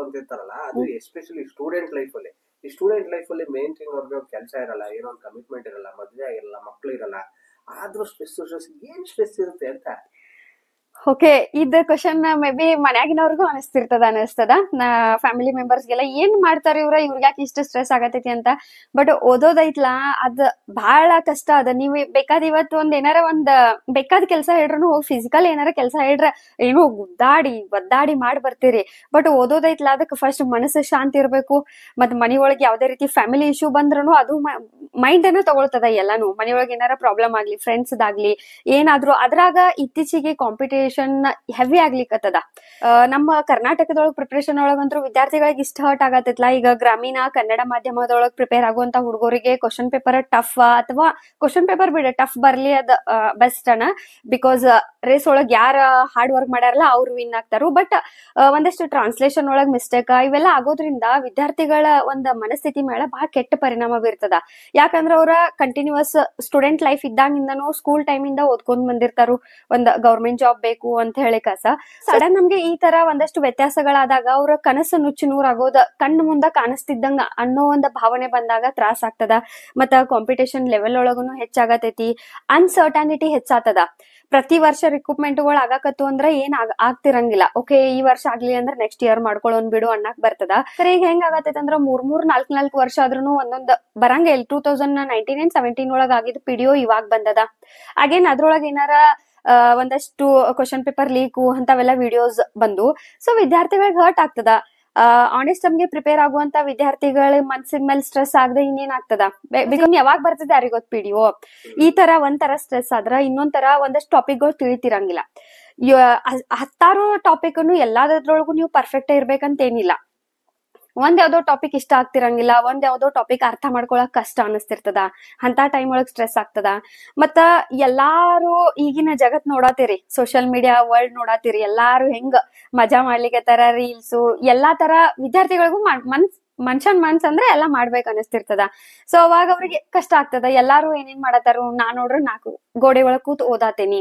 ಅಂತ ಇರ್ತಾರಲ್ಲ, ಅದು ಎಸ್ಪೆಷಲಿ ಸ್ಟೂಡೆಂಟ್ ಲೈಫ್ ಅಲ್ಲಿ. ಈ ಸ್ಟೂಡೆಂಟ್ ಲೈಫ್ ಅಲ್ಲಿ ಮೇನ್ ಥಿಂಗ್ ಅವ್ರಿಗೆ ಕೆಲಸ ಇರಲ್ಲ, ಏನೋ ಒಂದು ಕಮಿಟ್ಮೆಂಟ್ ಇರಲ್ಲ, ಮದ್ವೆ ಆಗಿರಲ್ಲ, ಮಕ್ಳು ಇರಲ್ಲ. ಆದ್ರೂ ಸ್ಟ್ರೆಸ್ ಏನ್ ಸ್ಟ್ರೆಸ್ ಇರುತ್ತೆ ಅಂತ. ಓಕೆ, ಇದ್ ಕ್ವಶನ್ ಮೇ ಬಿ ಮನ್ಯಾಗಿನವ್ರಿಗೂ ಅನಿಸ್ತದ ಫ್ಯಾಮಿಲಿ ಮೆಂಬರ್ಸ್ಗೆಲ್ಲ ಏನ್ ಮಾಡ್ತಾರ ಇವ್ರಿಗೆ ಯಾಕೆ ಇಷ್ಟು ಸ್ಟ್ರೆಸ್ ಆಗತೈತಿ ಅಂತ. ಬಟ್ ಓದೋದೈತ್ಲಾ ಅದ್ ಬಹಳ ಕಷ್ಟ ಅದ. ನೀವ್ ಬೇಕಾದ ಇವತ್ತು ಏನಾರ ಬೇಕಾದ ಕೆಲಸ ಹೇಳ್ರು, ಹೋಗಿ ಫಿಸಿಕಲ್ ಏನಾರ ಕೆಲಸ ಹೇಳ್ರ ಏನೋ ಒದ್ದಾಡಿ ಮಾಡಿ ಬರ್ತೀರಿ. ಬಟ್ ಓದೋದೈತ್ಲಾ ಅದಕ್ಕೆ ಫಸ್ಟ್ ಮನಸ್ಸು ಶಾಂತಿ ಇರ್ಬೇಕು. ಮತ್ ಮನಿಯೊಳಗೆ ಯಾವ್ದೇ ರೀತಿ ಫ್ಯಾಮಿಲಿ ಇಶ್ಯೂ ಬಂದ್ರು ಅದು ಮೈಂಡ್ ಅನ್ನ ತಗೊಳ್ತದ ಎಲ್ಲಾನು. ಮನಿಯೊಳಗೆ ಏನಾರ ಪ್ರಾಬ್ಲಮ್ ಆಗ್ಲಿ, ಫ್ರೆಂಡ್ಸ್ ದಾಗ್ಲಿ ಏನಾದ್ರು, ಅದ್ರಾಗ ಇತ್ತೀಚೆಗೆ ಕಾಂಪಿಟೇಷನ್ ಹೆವಿ ಆಗ್ಲಿಕ್ಕತ್ತದ. ನಮ್ಮ ಕರ್ನಾಟಕದೊಳಗ್ ಪ್ರಿಪರೇಷನ್ ಒಳಗಂತೂ ವಿದ್ಯಾರ್ಥಿಗಳಿಗೆ ಇಷ್ಟ ಹರ್ಟ್ ಆಗತ್ತಿಲ್ಲ. ಈಗ ಗ್ರಾಮೀಣ ಕನ್ನಡ ಮಾಧ್ಯಮದೊಳಗ್ ಪ್ರಿಪೇರ್ ಆಗುವಂತ ಹುಡುಗರಿಗೆ ಕ್ವಶನ್ ಪೇಪರ್ ಟಫ್, ಅಥವಾ ಕ್ವಶನ್ ಪೇಪರ್ ಬಿಡ ಟಫ್ ಬರ್ಲಿ ಅದ್ ಬೆಸ್ಟ್ ಅನ. ಬಿಕಾಸ್ ರೇಸ್ ಒಳಗ್ ಯಾರ ಹಾರ್ಡ್ ವರ್ಕ್ ಮಾಡ್ಯಾರಲ್ಲ ಅವ್ರು ವಿನ್ ಆಗ್ತಾರು. ಬಟ್ ಒಂದಷ್ಟು ಟ್ರಾನ್ಸ್ಲೇಷನ್ ಒಳಗ್ ಮಿಸ್ಟೇಕ್ ಇವೆಲ್ಲ ಆಗೋದ್ರಿಂದ ವಿದ್ಯಾರ್ಥಿಗಳ ಒಂದ್ ಮನಸ್ಥಿತಿ ಮೇಲೆ ಬಹಳ ಕೆಟ್ಟ ಪರಿಣಾಮ ಬೀರ್ತದ. ಯಾಕಂದ್ರ ಅವ್ರ ಕಂಟಿನ್ಯೂಸ್ ಸ್ಟೂಡೆಂಟ್ ಲೈಫ್ ಇದ್ದಾಗಿಂದನೂ ಸ್ಕೂಲ್ ಟೈಮ್ ಇಂದ ಓದ್ಕೊಂಡ್ ಬಂದಿರ್ತಾರು ಒಂದ್ ಗವರ್ಮೆಂಟ್ ಜಾಬ್ ಬೇಕು ಅಂತ ಹೇಳಿ ಸಡನ್ ನಮ್ಗೆ ಈ ತರ ಒಂದಷ್ಟು ವ್ಯತ್ಯಾಸಗಳಾದಾಗ ಅವ್ರ ಕನಸು ನುಚ್ಚು ನೂರಾಗೋದ ಕಣ್ಣು ಮುಂದ ಕಾಣಿಸ್ತಿದ್ದಂಗ ಅನ್ನೋ ಒಂದು ಭಾವನೆ ಬಂದಾಗ ತ್ರಾಸ ಆಗ್ತದ. ಮತ್ತ ಕಾಂಪಿಟೇಷನ್ ಲೆವೆಲ್ ಒಳಗುನು ಹೆಚ್ಚಾಗತೈತಿ, ಅನ್ಸರ್ಟಾನಿಟಿ ಹೆಚ್ಚಾತದ. ಪ್ರತಿ ವರ್ಷ ರಿಕ್ರೂಟ್ಮೆಂಟ್ ಗಳು ಆಗಾಕತ್ತು ಅಂದ್ರ ಏನ್ ಆಗ್ತಿರಂಗಿಲ್ಲ. ಓಕೆ, ಈ ವರ್ಷ ಆಗ್ಲಿ ಅಂದ್ರೆ ನೆಕ್ಸ್ಟ್ ಇಯರ್ ಮಾಡ್ಕೊಳ್ಳೋನ್ ಬಿಡು ಅನ್ನಕ್ ಬರ್ತದ. ಸರಿ, ಈಗ ಹೆಂಗ್ ಆಗತೈತಿ ಅಂದ್ರ 3-4 ವರ್ಷ ಆದ್ರೂ ಒಂದೊಂದ್ ಬರಂಗ 2019 and 17 ಒಳಗ ಆಗಿದ್ ಪಿಡಿಒ ಇವಾಗ ಬಂದದ. ಅಗೇನ್ ಅದ್ರೊಳಗ ಏನಾರ ಒಂದಷ್ಟು ಕ್ವಶನ್ ಪೇಪರ್ ಲೀಕು ಅಂತವೆಲ್ಲ ವಿಡಿಯೋಸ್ ಬಂದು, ಸೊ ವಿದ್ಯಾರ್ಥಿಗಳಿಗೆ ಹರ್ಟ್ ಆಗ್ತದ. ಆನೆಸ್ಟ್ ನಮ್ಗೆ ಪ್ರಿಪೇರ್ ಆಗುವಂತ ವಿದ್ಯಾರ್ಥಿಗಳ ಮನ್ಸಿನ ಮೇಲೆ ಸ್ಟ್ರೆಸ್ ಆಗದೆ ಇನ್ನೇನ್ ಆಗ್ತದ. ಯಾವಾಗ ಬರ್ತದೆ ಯಾರಿಗ್ ಗೊತ್ತ ಪಿಡಿಒ. ಈ ತರ ಒಂಥರ ಸ್ಟ್ರೆಸ್ ಆದ್ರ ಇನ್ನೊಂದ್ ತರ ಒಂದಷ್ಟು ಟಾಪಿಕ್ ಗಳು ತಿಳಿತಿರಂಗಿಲ್ಲ. 10 ಟಾಪಿಕ್ ಎಲ್ಲಾದ್ರೊಳಗು ನೀವು ಪರ್ಫೆಕ್ಟ್ ಇರ್ಬೇಕಂತ ಏನಿಲ್ಲ. ಒಂದ್ ಯಾವ್ದೋ ಟಾಪಿಕ್ ಇಷ್ಟ ಆಗ್ತಿರಂಗಿಲ್ಲ, ಒಂದ್ ಯಾವ್ದೋ ಟಾಪಿಕ್ ಅರ್ಥ ಮಾಡ್ಕೊಳಕ್ ಕಷ್ಟ ಅನಿಸ್ತಿರ್ತದ. ಅಂತ ಟೈಮ್ ಒಳಗ್ ಸ್ಟ್ರೆಸ್ ಆಗ್ತದ. ಮತ್ತ ಎಲ್ಲಾರು ಈಗಿನ ಜಗತ್ ನೋಡಾತಿರಿ, ಸೋಷಿಯಲ್ ಮೀಡಿಯಾ ವರ್ಲ್ಡ್ ನೋಡಾತಿರಿ, ಎಲ್ಲಾರು ಹೆಂಗ್ ಮಜಾ ಮಾಡ್ಲಿಕ್ಕೆ ರೀಲ್ಸು ಎಲ್ಲಾ ತರ ವಿದ್ಯಾರ್ಥಿಗಳಿಗೂ ಮನ್ಷನ್ ಮನ್ಸ್ ಅಂದ್ರೆ ಎಲ್ಲಾ ಮಾಡ್ಬೇಕ್ ಅನಿಸ್ತಿರ್ತದ. ಸೊ ಅವಾಗ ಅವ್ರಿಗೆ ಕಷ್ಟ ಆಗ್ತದ. ಎಲ್ಲಾರು ಏನೇನ್ ಮಾಡತಾರು, ನಾನ್ ನೋಡ್ರ 4 ಗೋಡೆ ಒಳಗ್ ಕೂತ್ ಓದಾತೇನಿ,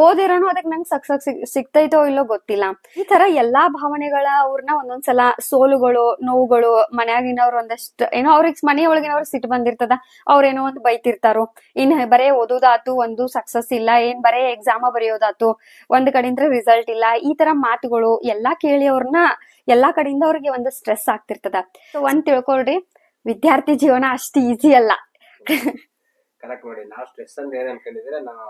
ಓದಿರೋನು ಅದಕ್ ನಂಗೆ ಸಕ್ಸಸ್ ಸಿಗ್ತೈತೋ ಇಲ್ಲೋ ಗೊತ್ತಿಲ್ಲ. ಈ ತರ ಎಲ್ಲಾ ಭಾವನೆಗಳ ಅವ್ರನ್ನ ಒಂದೊಂದ್ಸಲ ಸೋಲುಗಳು, ನೋವುಗಳು, ಮನ್ಯಾಗಿನವ್ರು ಒಂದಷ್ಟು ಏನೋ ಅವ್ರಿಗೆ ಮನೆಯೊಳಗಿನವ್ರು ಸಿಟ್ಟು ಬಂದಿರ್ತದ, ಅವ್ರೇನೋ ಒಂದ್ ಬೈತಿರ್ತಾರು. ಇನ್ ಬರೇ ಓದೋದಾತು, ಒಂದು ಸಕ್ಸಸ್ ಇಲ್ಲ, ಏನ್ ಬರೇ ಎಕ್ಸಾಮ ಬರೆಯೋದಾತು, ಒಂದ್ ಕಡೆಯಿಂದ ರಿಸಲ್ಟ್ ಇಲ್ಲ, ಈ ತರ ಮಾತುಗಳು ಎಲ್ಲಾ ಕೇಳಿ ಅವ್ರನ್ನ ಎಲ್ಲಾ ಕಡೆಯಿಂದ ಅವ್ರಿಗೆ ಒಂದು ಸ್ಟ್ರೆಸ್ ಆಗ್ತಿರ್ತದ. ಸೊ ಒಂದ್ ತಿಳ್ಕೊಳ್ರಿ, ವಿದ್ಯಾರ್ಥಿ ಜೀವನ ಅಷ್ಟು ಈಸಿ ಅಲ್ಲ. ಕರೆಕ್ಟ್ ಮಾಡಿ. ನಾವು ಸ್ಟ್ರೆಸ್ ಅಂದ್ರೆ ಏನ್ ಅನ್ಕೊಂಡಿದ್ರೆ, ನಾವು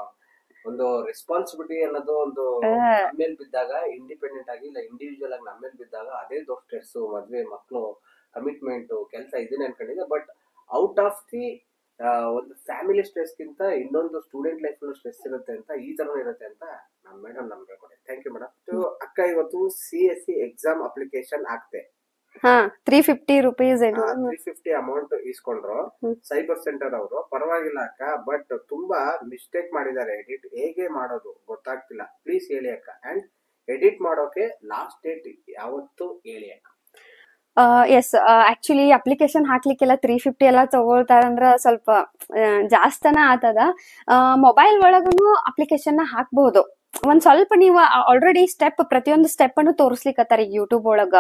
ಒಂದು ರೆಸ್ಪಾನ್ಸಿಬಿಲಿಟಿ ಅನ್ನೋದು ಒಂದು ನಮ್ಮೇಲ್ ಬಿದ್ದಾಗ, ಇಂಡಿಪೆಂಡೆಂಟ್ ಆಗಿ ಇಲ್ಲ ಇಂಡಿವಿಜುವಲ್ ಆಗಿ ನಮ್ಮೇಲ್ ಬಿದ್ದಾಗ ಅದೇ ದೊಡ್ಡ ಸ್ಟ್ರೆಸ್. ಮದ್ವೆ, ಮಕ್ಳು, ಕಮಿಟ್ಮೆಂಟ್, ಕೆಲಸ ಇದನ್ನೇ ಅನ್ಕೊಂಡಿದ್ದೆ. ಬಟ್ ಔಟ್ ಆಫ್ ದಿ ಒಂದು ಫ್ಯಾಮಿಲಿ ಸ್ಟ್ರೆಸ್ ಗಿಂತ ಇನ್ನೊಂದು ಸ್ಟೂಡೆಂಟ್ ಲೈಫ್ ಸ್ಟ್ರೆಸ್ ಇರುತ್ತೆ ಅಂತ, ಈ ತರ ಇರುತ್ತೆ ಅಂತ ನಮ್ ಮೇಡಮ್ ನಮ್ಗೆ ಕೊಡಿ. Thank you madam. ಅಕ್ಕ, ಇವತ್ತು CSC ಎಕ್ಸಾಮ್ ಅಪ್ಲಿಕೇಶನ್ ಆಗ್ತೆ. 350 ರೂಪೀಸ್ 350 ಅಮೌಂಟ್ ಇಸ್ಕೊಂಡ್ರು ಸೈಬರ್ ಸೆಂಟರ್ ಅವರು. ಪರವಾಗಿಲ್ಲ ಅಕ್ಕ, ಬಟ್ ತುಂಬಾ ಮಿಸ್ಟೇಕ್ ಮಾಡಿದ್ದಾರೆ. ಎಡಿಟ್ ಹೇಗೆ ಮಾಡೋದು ಗೊತ್ತಾಗ್ತಿಲ್ಲ, ಪ್ಲೀಸ್ ಹೇಳಿ ಅಕ್ಕ. ಅಂಡ್ ಎಡಿಟ್ ಮಾಡೋಕೆ ಲಾಸ್ಟ್ ಡೇಟ್ ಯಾವತ್ತು ಹೇಳಿ ಅಕ್ಕ. ಎಸ್, ಆಕ್ಚುಲಿ ಅಪ್ಲಿಕೇಶನ್ ಹಾಕ್ಲಿಕ್ಕೆಲ್ಲ 350 ಎಲ್ಲ ತಗೊಳ್ತಾರಂದ್ರ ಸ್ವಲ್ಪ ಜಾಸ್ತನ ಆತದ. ಮೊಬೈಲ್ ಒಳಗನು ಅಪ್ಲಿಕೇಶನ್ ಹಾಕ್ಬಹುದು. ಒಂದ್ ಸ್ವಲ್ಪ ನೀವು ಆಲ್ರೆಡಿ ಪ್ರತಿಯೊಂದು ಸ್ಟೆಪ್ ಅನ್ನು ತೋರಿಸ್ಲಿಕ್ಕತ್ತಾರ ಈಗ ಯೂಟ್ಯೂಬ್ ಒಳಗ.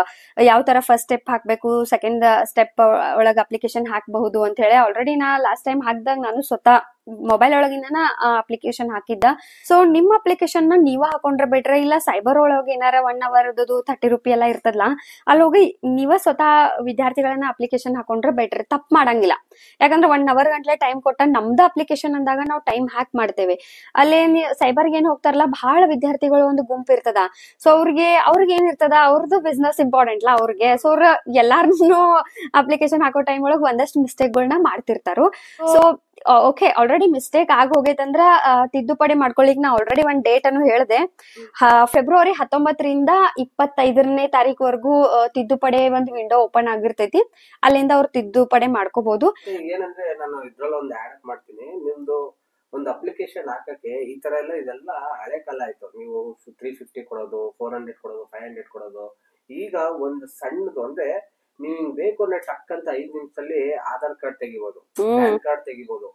ಯಾವ ತರ ಫಸ್ಟ್ ಸ್ಟೆಪ್ ಹಾಕ್ಬೇಕು, ಸೆಕೆಂಡ್ ಸ್ಟೆಪ್ ಒಳಗ ಅಪ್ಲಿಕೇಶನ್ ಹಾಕಬಹುದು ಅಂತ ಹೇಳಿ ಆಲ್ರೆಡಿ ನಾ ಲಾಸ್ಟ್ ಟೈಮ್ ಹಾಕಿದಾಗ ನಾನು ಸ್ವತಃ ಮೊಬೈಲ್ ಒಳಗಿಂದ ಅಪ್ಲಿಕೇಶನ್ ಹಾಕಿದ್ದ. ಸೊ ನಿಮ್ ಅಪ್ಲಿಕೇಶನ್ ನ ನೀವ ಹಾಕೊಂಡ್ರೆ ಬೆಟ್ರೆ, ಇಲ್ಲ ಸೈಬರ್ ಒಳಗೆ ಏನಾರ 1 hour 30 ರೂಪಾಯಿ ಎಲ್ಲ ಇರ್ತದಲ್ಲ, ಅಲ್ಲಿ ಹೋಗಿ ನೀವ ಸ್ವತಃ ವಿದ್ಯಾರ್ಥಿಗಳನ್ನ ಅಪ್ಲಿಕೇಶನ್ ಹಾಕೊಂಡ್ರೆ ಬೆಟ್ರೆ. ತಪ್ಪು ಮಾಡಂಗಿಲ್ಲ. ಯಾಕಂದ್ರೆ 1 hour ಗಂಟ್ಲೆ ಟೈಮ್ ಕೊಟ್ಟ ನಮ್ದು ಅಪ್ಲಿಕೇಶನ್ ಅಂದಾಗ ನಾವು ಟೈಮ್ ಹ್ಯಾಕ್ ಮಾಡ್ತೇವೆ. ಅಲ್ಲೇ ಸೈಬರ್ಗೆ ಏನ್ ಹೋಗ್ತಾರಲ್ಲ, ಬಹಳ ವಿದ್ಯಾರ್ಥಿಗಳು ಒಂದು ಗುಂಪು ಇರ್ತದ. ಸೊ ಅವ್ರಿಗೆ ಏನಿರ್ತದ, ಅವ್ರದ್ದು ಬಿಸ್ನೆಸ್ ಇಂಪಾರ್ಟೆಂಟ್ ಅಲ್ಲ ಅವ್ರಿಗೆ. ಸೊ ಅವ್ರ ಎಲ್ಲಾರ್ನು ಅಪ್ಲಿಕೇಶನ್ ಹಾಕೋ ಟೈಮ್ ಒಳಗೆ ಒಂದಷ್ಟು ಮಿಸ್ಟೇಕ್ ಗಳನ್ನ ಮಾಡ್ತಿರ್ತಾರು. ಸೊ ಓಕೆ, ಆಲ್ರೆಡಿ ಮಿಸ್ಟೇಕ್ ಆಗಿ ಹೋಗೈತಂದ್ರ ತಿದ್ದುಪಡಿ ಮಾಡ್ಕೊಳ್ಳಿಕ್ ನಾ ಆಲ್ರೆಡಿ ಒಂದ್ ಡೇಟ್ ಅನ್ನು ಹೇಳ್ದೆ. ಫೆಬ್ರವರಿ 19ರಿಂದ 25ನೇ ತಾರೀಕುವರೆಗೂ ತಿದ್ದುಪಡಿ ಒಂದು ವಿಂಡೋ ಓಪನ್ ಆಗಿರ್ತೈತಿ. ಅಲ್ಲಿಂದ ಅವ್ರು ತಿದ್ದುಪಡಿ ಮಾಡ್ಕೋಬಹುದು. ಏನಂದ್ರೆ ನಾನು ಇದ್ರಲ್ಲಿ ಒಂದು ಆಡ್ ಮಾಡ್ತೀನಿ. ನಿಮ್ದು ಒಂದು ಅಪ್ಲಿಕೇಶನ್ ಹಾಕಕ್ಕೆ ಈ ತರ ಎಲ್ಲ ಇದೆಲ್ಲ ಹಳೆ ಕಾಲ ಆಯ್ತು. ನೀವು 350 ಕೊಡೋದು, 400 ಕೊಡೋದು, 500 ಕೊಡೋದು. ಈಗ ಒಂದು ಸಣ್ಣದು ಅಂದ್ರೆ ನೀವು ಹಿಂಗ್ ಬೇಕು ಅಂದ್ರೆ ಟಕ್ ಅಂತ 5 ನಿಮಿಷದಲ್ಲಿ ಆಧಾರ್ ಕಾರ್ಡ್ ತೆಗಿಬಹುದು, ಪ್ಯಾನ್ ಕಾರ್ಡ್ ತೆಗಿಬಹುದು,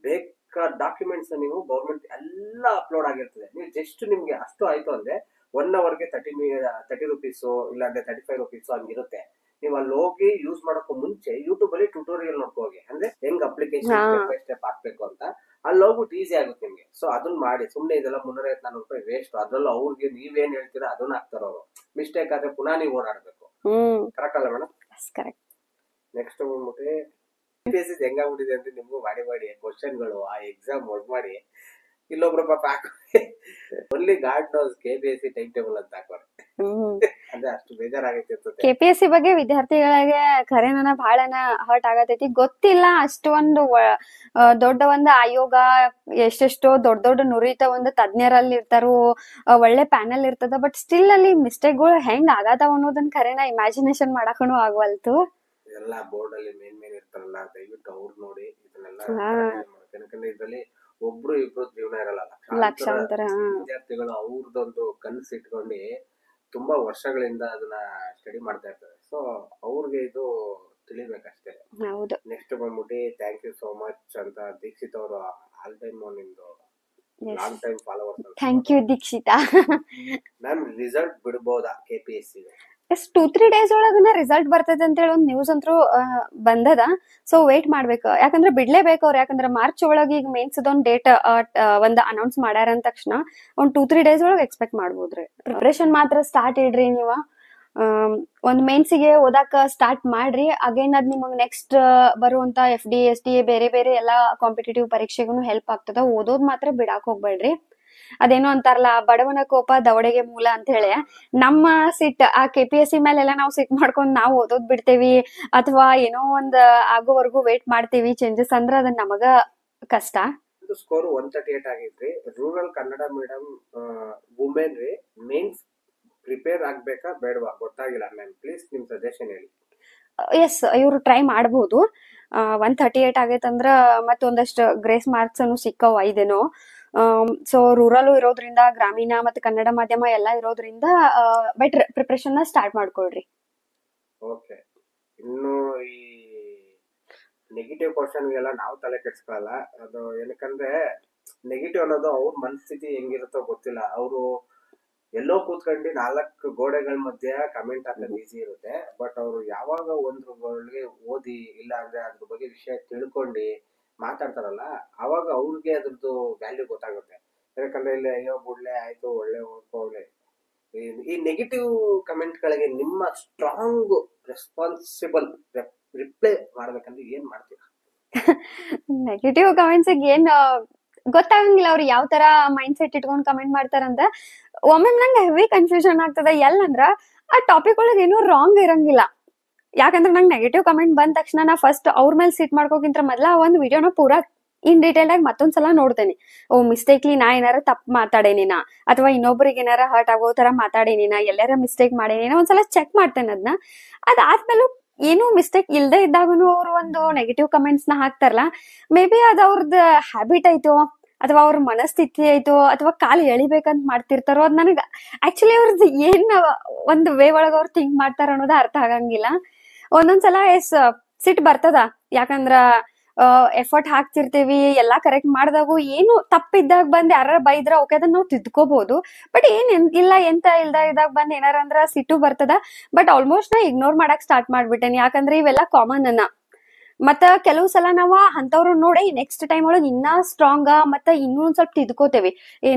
ಬೇಕಾದ ಡಾಕ್ಯುಮೆಂಟ್ಸ್ ನೀವು ಗೌರ್ಮೆಂಟ್ ಎಲ್ಲ ಅಪ್ಲೋಡ್ ಆಗಿರ್ತದೆ. ನೀವು ಜಸ್ಟ್ ನಿಮ್ಗೆ ಅಷ್ಟು ಆಯ್ತು ಅಂದ್ರೆ 1 ಅವರ್ಗೆ 30 ರುಪೀಸ್ ಇಲ್ಲಾಂದ್ರೆ 35 ರುಪೀಸ್ ಹಂಗಿರುತ್ತೆ. ನೀವು ಅಲ್ಲಿ ಹೋಗಿ ಯೂಸ್ ಮಾಡೋಕ್ಕೂ ಮುಂಚೆ ಯೂಟ್ಯೂಬ್ ಅಲ್ಲಿ ಟ್ಯೂಟೋರಿಯಲ್ ನೋಡ್ಕೋಗಿ, ಅಂದ್ರೆ ಹೆಂಗ್ ಅಪ್ಲಿಕೇಶನ್ ಸ್ಟೆಪ್ ಬೈ ಸ್ಟೆಪ್ ಹಾಕ್ಬೇಕು ಅಂತ. ಅಲ್ಲಿ ಹೋಗ್ಬಿಟ್ಟು ಈಸಿ ಆಗುತ್ತೆ ನಿಮ್ಗೆ. ಸೊ ಅದನ್ನ ಮಾಡಿ, ಸುಮ್ನೆ ಇದೆಲ್ಲ 350-400 ರೂಪಾಯಿ ವೇಸ್ಟ್. ಅದ್ರಲ್ಲೂ ಅವ್ರಿಗೆ ನೀವೇನ್ ಹೇಳ್ತೀರಾ ಅದನ್ನ ಹಾಕ್ತಾರ ಅವರು. ಮಿಸ್ಟೇಕ್ ಆದ್ರೆ ಪುನಃ ನೀವು ಓಡಾಡ್ಬೇಕು. ಕರೆಕ್ಟ್ ಅಲ್ಲ ಮೇಡಮ್? ನೆಕ್ಸ್ಟ್ ಬಂದ್ಬಿಟ್ಟು ಬೇಸಿಸ್ ಹೆಂಗಾಗ್ಬಿಟ್ಟಿದೆ ಅಂದ್ರೆ ನಿಮ್ಗೂ ಮಾಡಿ ಮಾಡಿ ಕ್ವಶನ್ಗಳು ಆ ಎಕ್ಸಾಮ್ ವರ್ಕ್ ಮಾಡಿ ಇಲ್ಲೊಬ್ರು ಪಾಪ ಹಾಕೋರೆ only God knows KPSC time table ಅಂತ ಹಾಕೋರೆ. ಅಂದ್ರೆ ಅಷ್ಟು ಬೇಜಾರಾಗೈತಿ ಅನ್ಸುತ್ತೆ. KPSC ಬಗ್ಗೆ ವಿದ್ಯಾರ್ಥಿಗಳಿಗೆ ಖರೇನ ಬಹಳನ ಹರ್ಟ್ ಆಗತೈತಿ. ಗೊತ್ತಿಲ್ಲ ಅಷ್ಟೊಂದು ದೊಡ್ಡ ಒಂದು ಆಯೋಗ, ಎಷ್ಟೆಷ್ಟೋ ದೊಡ್ಡ ದೊಡ್ಡ ನುರಿತ ಒಂದು ತಜ್ಞರಲ್ಲಿ ಇರ್ತಾರೋ, ಒಳ್ಳೆ ಪ್ಯಾನಲ್ ಇರ್ತದ. ಬಟ್ ಸ್ಟಿಲ್ ಅಲ್ಲಿ ಮಿಸ್ಟೇಕ್ಗಳು ಹೆಂಗ್ ಆಗತಾವ ಅನ್ನೋದನ್ನ ಖರೇನ ಇಮ್ಯಾಜಿನೇಷನ್ ಮಾಡಕನು ಆಗವಲ್ತು. ಎಲ್ಲಾ ಬೋರ್ಡ್ ಅಲ್ಲಿ ಮೇನ್ ಇರ್ತಾರಲ್ಲ, ದಯವಿಟ್ಟು ಅವ್ರು ನೋಡಿ ಇದನ್ನೆಲ್ಲ. ಯಾಕಂದ್ರೆ ಇದ್ರಲ್ಲಿ ಒಬ್ರು ಇಬ್ರು ಜೀವನ ಇರಲ್ಲ, ಲಕ್ಷಾಂತರ ವಿದ್ಯಾರ್ಥಿಗಳು ಅವ್ರದೊಂದು ಕನಸು ಇಟ್ಕೊಂಡು ತುಂಬಾ ವರ್ಷಗಳಿಂದ ಅದನ್ನ ಸ್ಟಡಿ ಮಾಡ್ತಾ ಇರ್ತಾರೆ. ಸೊ ಅವ್ರಿಗೆ ಇದು ತಿಳಿಬೇಕಷ್ಟೇ. ನೆಕ್ಸ್ಟ್ ಬಂದ್ಬಿಟ್ಟು ಥ್ಯಾಂಕ್ ಯು ಸೋ ಮಚ್ ಅಂತ ದೀಕ್ಷಿತ್ ಅವರು ಆಲ್ ಟೈಮ್ ನಿಮ್ದು long time followers. Thank you Dikshita. Ma'am result ಬಿಡ್ಬೋದಾ KPSC? ಎಷ್ಟ್ 2-3 ಡೇಸ್ ಒಳಗನ ರಿಸಲ್ಟ್ ಬರ್ತೈತೆ ಅಂತ ಹೇಳಿ ಒಂದು ನ್ಯೂಸ್ ಅಂತೂ ಬಂದದ. ಸೊ ವೇಟ್ ಮಾಡ್ಬೇಕು, ಯಾಕಂದ್ರೆ ಬಿಡ್ಲೇಬೇಕು ಅವ್ರು. ಯಾಕಂದ್ರೆ ಮಾರ್ಚ್ ಒಳಗೆ ಈಗ ಮೇನ್ಸ್ ಒಂದ್ ಡೇಟ್ ಒಂದ್ ಅನೌನ್ಸ್ ಮಾಡ್ಯಾರ ಅಂದ ತಕ್ಷಣ ಒಂದ್ 2-3 ಡೇಸ್ ಒಳಗೆ ಎಕ್ಸ್ಪೆಕ್ಟ್ ಮಾಡ್ಬೋದ್ರಿ. ಪ್ರಿಪರೇಷನ್ ಮಾತ್ರ ಸ್ಟಾರ್ಟ್ ಇಡ್ರಿ ನೀವು. ಒಂದ್ ಮೇನ್ಸಿಗೆ ಓದಾಕ ಸ್ಟಾರ್ಟ್ ಮಾಡ್ರಿ. ಅಗೇನ್ ಅದ್ ನಿಮಗ್ ನೆಕ್ಸ್ಟ್ ಬರುವಂತ FD SDA ಬೇರೆ ಬೇರೆ ಎಲ್ಲಾ ಕಾಂಪಿಟೇಟಿವ್ ಪರೀಕ್ಷೆಗೂ ಹೆಲ್ಪ್ ಆಗ್ತದ. ಓದೋದ್ ಮಾತ್ರ ಬಿಡಾಕ್ ಹೋಗ್ಬೇಡ್ರಿ. ಅದೇನೋ ಅಂತಾರಲ್ಲ, ಬಡವನ ಕೋಪ ದವಡೆಗೆ ಮೂಲ ಅಂತ ಹೇಳಿ, ನಮ್ಮ ಸಿಟ್ ಆ KPSC ಮೇಲೆಲ್ಲ ನಾವು ಸಿಟ್ ಮಾಡ್ಕೊಂಡ್ ನಾವು ಓದೋದ್ ಬಿಡ್ತೇವಿ ಅಥವಾ ಏನೋ ಒಂದ್ ಆಗೋವರೆಗೂ ವೇಟ್ ಮಾಡ್ತೇವಿ ಚೇಂಜಸ್ ಅಂದ್ರ ಅದ್ ನಮಗ ಕಷ್ಟ. ಸ್ಕೋರ್ 138 ಆಗಿದ್ರಿ. Rural Kannada medium women mains prepare ಆಗ್ಬೇಕಾ ಬೇಡವಾ ಗೊತ್ತಾಗಿಲ್ಲ ಮ್ಯಾಮ್, ಪ್ಲೀಸ್ ನಿಮ್ ಸಜೆಷನ್ ಹೇಳಿ. ಎಸ್, ಇವ್ರು ಟ್ರೈ ಮಾಡಬಹುದು. 138 ಆಗೈತಂದ್ರ ಮತ್ತೊಂದಷ್ಟು ಗ್ರೇಸ್ ಮಾರ್ಕ್ಸ್ ಅನ್ನು ಸಿಕ್ಕವ ಇದೇನೋ. ಸೊ ರೂರಲ್ ಇರೋದ್ರಿಂದ, ಗ್ರಾಮೀಣ ಮತ್ತೆ ಕನ್ನಡ ಮಾಧ್ಯಮ ಎಲ್ಲಾ ಇರೋದ್ರಿಂದ ಬೆಟರ್ ಪ್ರಿಪರೇಷನ್ ಸ್ಟಾರ್ಟ್ ಮಾಡ್ಕೊಳ್ರಿ. ಓಕೆ. ಇನ್ನು ಈ ನೆಗೆಟಿವ್ ಕ್ವಶನ್ ಗೆಲ್ಲ ನಾವು ತಲೆ ಕೆಡ್ಸ್ಕೊಳ್ಳಲ್ಲ. ಅದು ಏನಕ್ಕಂದ್ರೆ ನೆಗೆಟಿವ್ ಅನ್ನೋದು ಅವ್ರ ಮನಸ್ಥಿತಿ ಹೆಂಗಿರುತ್ತೋ ಗೊತ್ತಿಲ್ಲ. ಅವರು ಎಲ್ಲೋ ಕೂತ್ಕೊಂಡು 4 ಗೋಡೆಗಳ ಮಧ್ಯೆ ಕಮೆಂಟ್ ಹಾಕೋದು ಈಸಿ ಇರುತ್ತೆ. ಬಟ್ ಅವರು ಯಾವಾಗ ಒಂದ್ರಗಳಿಗೆ ಓದಿ ಇಲ್ಲ ಅಂದ್ರೆ ಅದ್ರ ಬಗ್ಗೆ ವಿಷಯ ತಿಳ್ಕೊಂಡು ಮಾತಾಡ್ತಾರಲ್ಲ, ಅವಾಗ ಅವ್ರಿಗೆ ಅದ್ರದ್ದು ವ್ಯಾಲ್ಯೂ ಗೊತ್ತಾಗುತ್ತೆ. ಯಾಕಂದ್ರೆ ಇಲ್ಲಿ ಅಯ್ಯೋ ಬಿಡ್ಲೆ ಆಯ್ತು ಒಳ್ಳೆ ಓದ್ಕೋಗ್ಲೆ. ಈ ನೆಗೆಟಿವ್ ಕಮೆಂಟ್ ಗಳಿಗೆ ನಿಮ್ಮ ಸ್ಟ್ರಾಂಗ್ ರೆಸ್ಪಾನ್ಸಿಬಲ್ ರಿಪ್ಲೈ ಮಾಡ್ಬೇಕಂದ್ರೆ ಏನ್ ಮಾಡ್ತೀರಾ? ನೆಗೆಟಿವ್ ಕಮೆಂಟ್ಸ್ ಏನ್ ಗೊತ್ತಾಗಂಗಿಲ್ಲ ಅವ್ರು ಯಾವ ತರ ಮೈಂಡ್ ಸೆಟ್ ಇಟ್ಕೊಂಡ್ ಕಮೆಂಟ್ ಮಾಡ್ತಾರಂತ. ಒಮ್ಮೆ ನಂಗೆ ಹೆವಿ ಕನ್ಫ್ಯೂಷನ್ ಆಗ್ತದ. ಎಲ್ಲಂದ್ರ ಆ ಟಾಪಿಕ್ ಒಳಗೆ ಏನೂ ರಾಂಗ್ ಇರಂಗಿಲ್ಲ. ಯಾಕಂದ್ರೆ ನಂಗೆ ನೆಗೆಟಿವ್ ಕಮೆಂಟ್ ಬಂದ ತಕ್ಷಣ ನಾ ಫಸ್ಟ್ ಅವ್ರ ಮೇಲೆ ಸಿಟ್ ಮಾಡ್ಕೋಕ್ಕಿಂತ ಮೊದ್ಲ ಆ ಒಂದ್ ವಿಡಿಯೋನ ಪೂರಾ ಇನ್ ಡೀಟೇಲ್ ಆಗಿ ಮತ್ತೊಂದ್ಸಲ ನೋಡ್ತೇನೆ. ಓ ಮಿಸ್ಟೇಕ್ಲಿ ನಾ ಏನಾರ ತಪ್ಪು ಮಾತಾಡೇನಿನ ಅಥವಾ ಇನ್ನೊಬ್ರಿಗೆ ಏನಾರ ಹರ್ಟ್ ಆಗೋ ತರ ಮಾತಾಡೇನಿನ, ಎಲ್ಲಾರ ಮಿಸ್ಟೇಕ್ ಮಾಡೇನಿನ ಒಂದ್ಸಲ ಚೆಕ್ ಮಾಡ್ತೇನೆ ಅದನ್ನ. ಅದಾದ್ಮೇಲೆ ಏನೂ ಮಿಸ್ಟೇಕ್ ಇಲ್ದೇ ಇದ್ದಾಗನು ಅವ್ರು ಒಂದು ನೆಗೆಟಿವ್ ಕಮೆಂಟ್ಸ್ ನ ಹಾಕ್ತಾರಲ್ಲ, ಮೇ ಬಿ ಅದ್ ಅವ್ರದ್ದು ಹ್ಯಾಬಿಟ್ ಆಯ್ತು ಅಥವಾ ಅವ್ರ ಮನಸ್ಥಿತಿ ಆಯ್ತು ಅಥವಾ ಕಾಲು ಎಳಿಬೇಕಂತ ಮಾಡ್ತಿರ್ತಾರೋ. ಅದ್ ನನಗ ಆಕ್ಚುಲಿ ಅವ್ರದ್ದು ಏನ್ ಒಂದ್ ವೇ ಒಳಗ ಅವ್ರು ಥಿಂಕ್ ಮಾಡ್ತಾರ ಅನ್ನೋದು ಅರ್ಥ ಆಗಂಗಿಲ್ಲ. ಒಂದೊಂದ್ಸಲ ಸಿಟ್ ಬರ್ತದ, ಯಾಕಂದ್ರ ಎಫರ್ಟ್ ಹಾಕ್ತಿರ್ತೀವಿ, ಎಲ್ಲಾ ಕರೆಕ್ಟ್ ಮಾಡ್ದಾಗು ಏನು ತಪ್ಪಿದ್ದಾಗ ಬಂದ್ ಯಾರ ಬೈದ್ರ ಓಕೆ ಅದನ್ನ ನಾವು ತಿದ್ಕೋಬಹುದು. ಬಟ್ ಇಲ್ಲ ಎಂತ ಇಲ್ದಾಗ ಬಂದ್ ಏನಾರ ಅಂದ್ರ ಸಿಟ್ಟು ಬರ್ತದ. ಬಟ್ ಆಲ್ಮೋಸ್ಟ್ ನಾ ಇಗ್ನೋರ್ ಮಾಡಕ್ ಸ್ಟಾರ್ಟ್ ಮಾಡ್ಬಿಟ್ಟೇನಿ. ಯಾಕಂದ್ರೆ ಇವೆಲ್ಲ ಕಾಮನ್ ಅನ್ನ. ಮತ್ತ ಕೆಲವು ಸಲ ನಾವ ಅಂತವ್ರು ನೋಡಿ ನೆಕ್ಸ್ಟ್ ಟೈಮ್ ಒಳಗ್ ಇನ್ನ ಸ್ಟ್ರಾಂಗ್ ಮತ್ತ ಇನ್ನೂ ಒಂದ್ ಸ್ವಲ್ಪ ತಿದ್ಕೋತೇವಿ.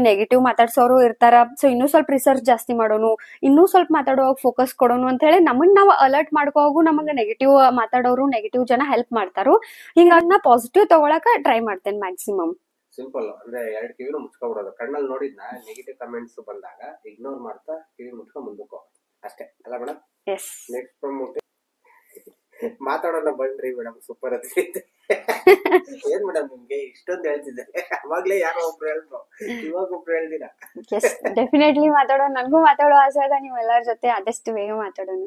ನೆಗೆಟಿವ್ ಮಾತಾಡ್ಸೋರು ಇರ್ತಾರ, ಸೊ ಇನ್ನೂ ಸ್ವಲ್ಪ ರಿಸರ್ಚ್ ಜಾಸ್ತಿ ಮಾಡೋನು, ಇನ್ನೂ ಸ್ವಲ್ಪ ಮಾತಾಡೋವಾಗ ಫೋಕಸ್ ಕೊಡೋನು ಅಂತ ಹೇಳಿ ನಮಗ್ ನಾವ್ ಅಲರ್ಟ್ ಮಾಡ್ಕೋವಾಗು ನಮಗ ನೆಗೆಟಿವ್ ಮಾತಾಡೋರು, ನೆಗೆಟಿವ್ ಜನ ಹೆಲ್ಪ್ ಮಾಡ್ತಾರು. ಹಿಂಗ ನಾ ಪಾಸಿಟಿವ್ ತಗೊಳಕ ಟ್ರೈ ಮಾಡ್ತೇನೆ ಮ್ಯಾಕ್ಸಿಮಮ್. ಸಿಂಪಲ್ ಅಂದ್ರೆ 2 ಕಿವಿನೂ ಮುಚ್ಕೊಬಿಡೋದು. ಕಣ್ಣಲ್ಲಿ ನೋಡಿದ್ನ ನೆಗೆಟಿವ್ ಕಮೆಂಟ್ಸ್ ಬಂದಾಗ ಇಗ್ನೋರ್ ಮಾಡ್ತಾ ಕಿವಿ ಮುಚ್ಕೊಂಡ್ ಮುಂದಕ್ಕೋ ಅಷ್ಟೇ ಅಲ್ಲ ಮೇಡಮ್? ಎಸ್. ನೆಕ್ಸ್ಟ್ ಮಾತಾಡೋಣ ಬನ್ರಿ ಮೇಡಮ್. ಸೂಪರ್ ಅತಿ ಏನ್ ಮೇಡಮ್ ನಿಮ್ಗೆ ಇಷ್ಟೊಂದು ಹೇಳ್ತಿದ್ದಾರೆ? ಅವಾಗ್ಲೇ ಯಾರೋ ಒಬ್ರು ಹೇಳಿದ್ರು, ಇವಾಗ ಒಬ್ರು ಹೇಳ್ದಿರಾ? ಡೆಫಿನೆಟ್ಲಿ ಮಾತಾಡೋಣ. ನನ್ಗೂ ಮಾತಾಡೋ ಆಸೆ ಅದ, ನೀವೆಲ್ಲರ ಜೊತೆ ಆದಷ್ಟು ಬೇಗ ಮಾತಾಡೋಣ.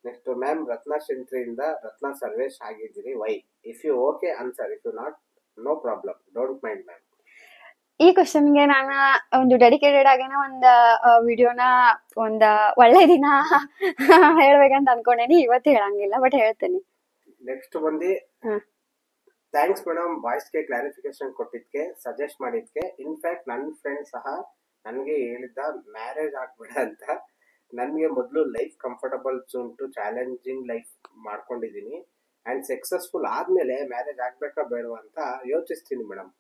ನೆಕ್ಸ್ಟ್ ಮ್ಯಾಮ್ ರತ್ನಾ ಸೆಂಟ್ರಿಯಿಂದ ರತ್ನಾ ಸರ್ವೇಶ್ ಆಗಿದ್ದೀರಿ. Why? If you okay answer, if you not no problem, don't mind ma'am. ಈ ಕ್ವಶನ್ಗೆ ನಾನು ಒಂದು ಡೆಡಿಕೇಟೆಡ್ ಆಗಿನ ಒಂದ್ ವಿಡಿಯೋನ ಒಂದ್ ಒಳ್ಳೆ ದಿನ ಹೇಳ್ಬೇಕಂತ ಅನ್ಕೊಂಡೇನಿ. ಇವತ್ತು ಹೇಳಂಗಿಲ್ಲ, ಬಟ್ ಹೇಳ್ತೇನೆ. ನೆಕ್ಸ್ಟ್ ಬಂದು ಥ್ಯಾಂಕ್ಸ್ ಮೇಡಮ್, ವಾಯ್ಸ್ಗೆ ಕ್ಲಾರಿಫಿಕೇಶನ್ ಕೊಟ್ಟಿದ್ಕೆ, ಸಜೆಸ್ಟ್ ಮಾಡಿದ್ಕೆ. ಇನ್ಫ್ಯಾಕ್ಟ್ ನನ್ನ ಫ್ರೆಂಡ್ ಸಹ ನನಗೆ ಹೇಳಿದ್ದ ಮ್ಯಾರೇಜ್ ಆಗ್ಬೇಡ ಅಂತ. ನನಗೆ ಮೊದಲು ಲೈಫ್ ಕಂಫರ್ಟಬಲ್ ಉಂಟು, ಚಾಲೆಂಜಿಂಗ್ ಲೈಫ್ ಮಾಡ್ಕೊಂಡಿದ್ದೀನಿ. ಅಂಡ್ ಸಕ್ಸಸ್ಫುಲ್ ಆದ್ಮೇಲೆ ಮ್ಯಾರೇಜ್ ಆಗ್ಬೇಕಾ ಬೇಡವಾ ಅಂತ ಯೋಚಿಸ್ತೀನಿ ಮೇಡಮ್.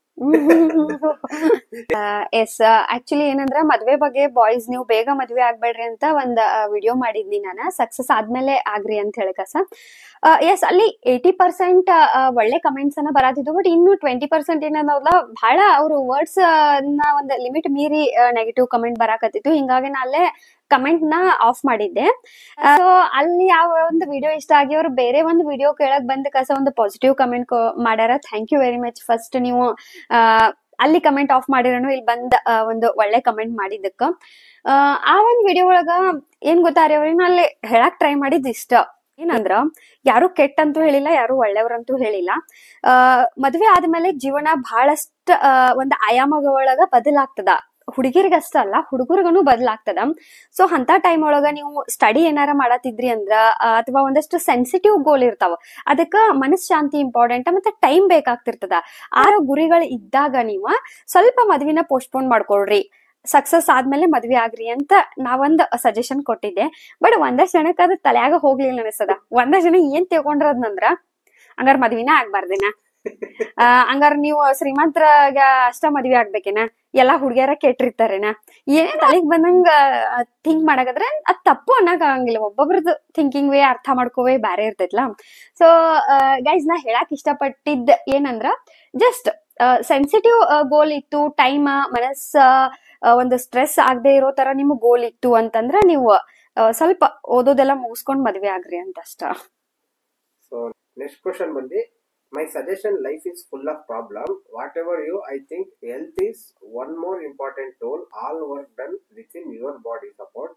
ಎಸ್, ಆಕ್ಚುಲಿ ಏನಂದ್ರ ಮದ್ವೆ ಬಗ್ಗೆ ಬಾಯ್ಸ್ ನೀವು ಬೇಗ ಮದ್ವೆ ಆಗ್ಬೇಡ್ರಿ ಅಂತ ಒಂದ್ ವಿಡಿಯೋ ಮಾಡಿದ್ನಿ ನಾನು. ಸಕ್ಸಸ್ ಆದ್ಮೇಲೆ ಆಗ್ರಿ ಅಂತ ಹೇಳಕಸ. ಎಸ್, ಅಲ್ಲಿ 80% ಒಳ್ಳೆ ಕಮೆಂಟ್ಸ್ ಅನ್ನ ಬರತ್ತಿದ್ವು. ಬಟ್ ಇನ್ನು 20% ಏನಲ್ಲ, ಬಹಳ ಅವ್ರ ವರ್ಡ್ಸ್ ನ ಒಂದ್ ಲಿಮಿಟ್ ಮೀರಿ ನೆಗೆಟಿವ್ ಕಮೆಂಟ್ ಬರಾಕತ್ತಿತ್ತು. ಹಿಂಗಾಗಿ ನಾ ಅಲ್ಲೇ ಕಮೆಂಟ್ ನ ಆಫ್ ಮಾಡಿದ್ದೆ. ಸೊ ಅಲ್ಲಿ ಯಾವ ಒಂದು ವಿಡಿಯೋ ಇಷ್ಟ ಆಗಿ ಅವ್ರು ಬೇರೆ ಒಂದು ವಿಡಿಯೋ ಕೇಳಕ್ ಬಂದ ಕಸ ಒಂದು ಪಾಸಿಟಿವ್ ಕಮೆಂಟ್ ಮಾಡ್ಯಾರ. Thank you very much. First ನೀವು ಅಲ್ಲಿ ಕಮೆಂಟ್ ಆಫ್ ಮಾಡಿರೋನು ಇಲ್ಲಿ ಬಂದ್ ಒಂದು ಒಳ್ಳೆ ಕಮೆಂಟ್ ಮಾಡಿದ್ದಕ್ಕ. ಆ ಒಂದ್ ವಿಡಿಯೋ ಒಳಗ ಏನ್ ಗೊತ್ತಾರಿ ಅವ್ರಿಗೆ ಅಲ್ಲಿ ಹೇಳಕ್ ಟ್ರೈ ಮಾಡಿದ್ ಇಷ್ಟ ಏನಂದ್ರ, ಯಾರು ಕೆಟ್ಟಂತೂ ಹೇಳಿಲ್ಲ, ಯಾರು ಒಳ್ಳೆಯವ್ರಂತೂ ಹೇಳಿಲ್ಲ. ಮದ್ವೆ ಆದ್ಮೇಲೆ ಜೀವನ ಬಹಳಷ್ಟ ಒಂದ್ ಆಯಾಮಗಳೊಳಗ ಬದಲಾಗ್ತದ. ಹುಡುಗಿರಿಗಷ್ಟ ಅಲ್ಲ, ಹುಡುಗರಿಗೂ ಬದಲಾಗ್ತದ. ಸೊ ಅಂತ ಟೈಮ್ ಒಳಗ ನೀವು ಸ್ಟಡಿ ಏನಾರ ಮಾಡತ್ತಿದ್ರಿ ಅಂದ್ರ ಅಥವಾ ಒಂದಷ್ಟು ಸೆನ್ಸಿಟಿವ್ ಗೋಲ್ ಇರ್ತಾವ, ಅದಕ್ಕ ಮನಃಶಾಂತಿ ಇಂಪಾರ್ಟೆಂಟ್ ಮತ್ತೆ ಟೈಮ್ ಬೇಕಾಗ್ತಿರ್ತದ. ಆ ಗುರಿಗಳು ಇದ್ದಾಗ ನೀವು ಸ್ವಲ್ಪ ಮದ್ವಿನ ಪೋಸ್ಟ್ಪೋನ್ ಮಾಡ್ಕೊಳ್ರಿ. ಸಕ್ಸಸ್ ಆದ್ಮೇಲೆ ಮದ್ವೆ ಆಗ್ರಿ ಅಂತ ನಾವೊಂದ್ ಸಜೆಷನ್ ಕೊಟ್ಟಿದ್ದೆ. ಬಟ್ ಒಂದಷ್ಟು ಜನಕ್ಕೆ ಅದ್ ತಲ್ಯಾಗ ಹೋಗ್ಲಿಲ್ಲ ಅನಿಸ್ತದ. ಒಂದಷ್ಟು ಜನ ಏನ್ ತಿಳ್ಕೊಂಡ್ರದ್ನಂದ್ರ, ಹಂಗಾರ ಮದ್ವಿನ ಆಗ್ಬಾರ್ದೇನ, ಹಂಗಾರ ನೀವು ಶ್ರೀಮಂತರಾಗ ಅಷ್ಟ ಮದ್ವೆ ಆಗ್ಬೇಕೇನ, ಎಲ್ಲಾ ಹುಡ್ಗ್ಯಾರ ಕೆಟ್ಟಿರ್ತಾರೇನ, ಏನೇ ತಲೆಗ್ ಬಂದಂಗ ಥಿಂಕ್ ಮಾಡಕಂದ್ರೆ ಅದ್ ತಪ್ಪು ಅನ್ನಕ್ ಆಗಂಗಿಲ್ಲ. ಒಬ್ಬೊಬ್ರದ್ದು ಥಿಂಕಿಂಗ್ ವೇ ಅರ್ಥ ಮಾಡ್ಕೋವೇ ಬ್ಯಾರೆ ಇರ್ತೈತ್ಲಾ. ಸೊ ಗೈಸ್, ನಾ ಹೇಳಕ್ ಇಷ್ಟಪಟ್ಟಿದ್ ಏನಂದ್ರ, ಜಸ್ಟ್ ಸೆನ್ಸಿಟಿವ್ ಗೋಲ್ ಇತ್ತು, ಟೈಮ್ ಮನಸ್ಸ ಒಂದು ಸ್ಟ್ರೆಸ್ ಆಗದೆ ಇರೋ ತರ ನಿಮ್ಗ್ ಗೋಲ್ ಇತ್ತು ಅಂತಂದ್ರ ನೀವು ಸ್ವಲ್ಪ ಓದೋದೆಲ್ಲ ಮುಗಿಸ್ಕೊಂಡ್ ಮದ್ವೆ ಆಗ್ರಿ ಅಂತ ಅಷ್ಟ. ಸೊ ನೆಕ್ಸ್ಟ್ ಕ್ವಶನ್ ಬಂದು, my suggestion, life is full of problem, whatever you, I think health is one more important tool. All work done within your body support,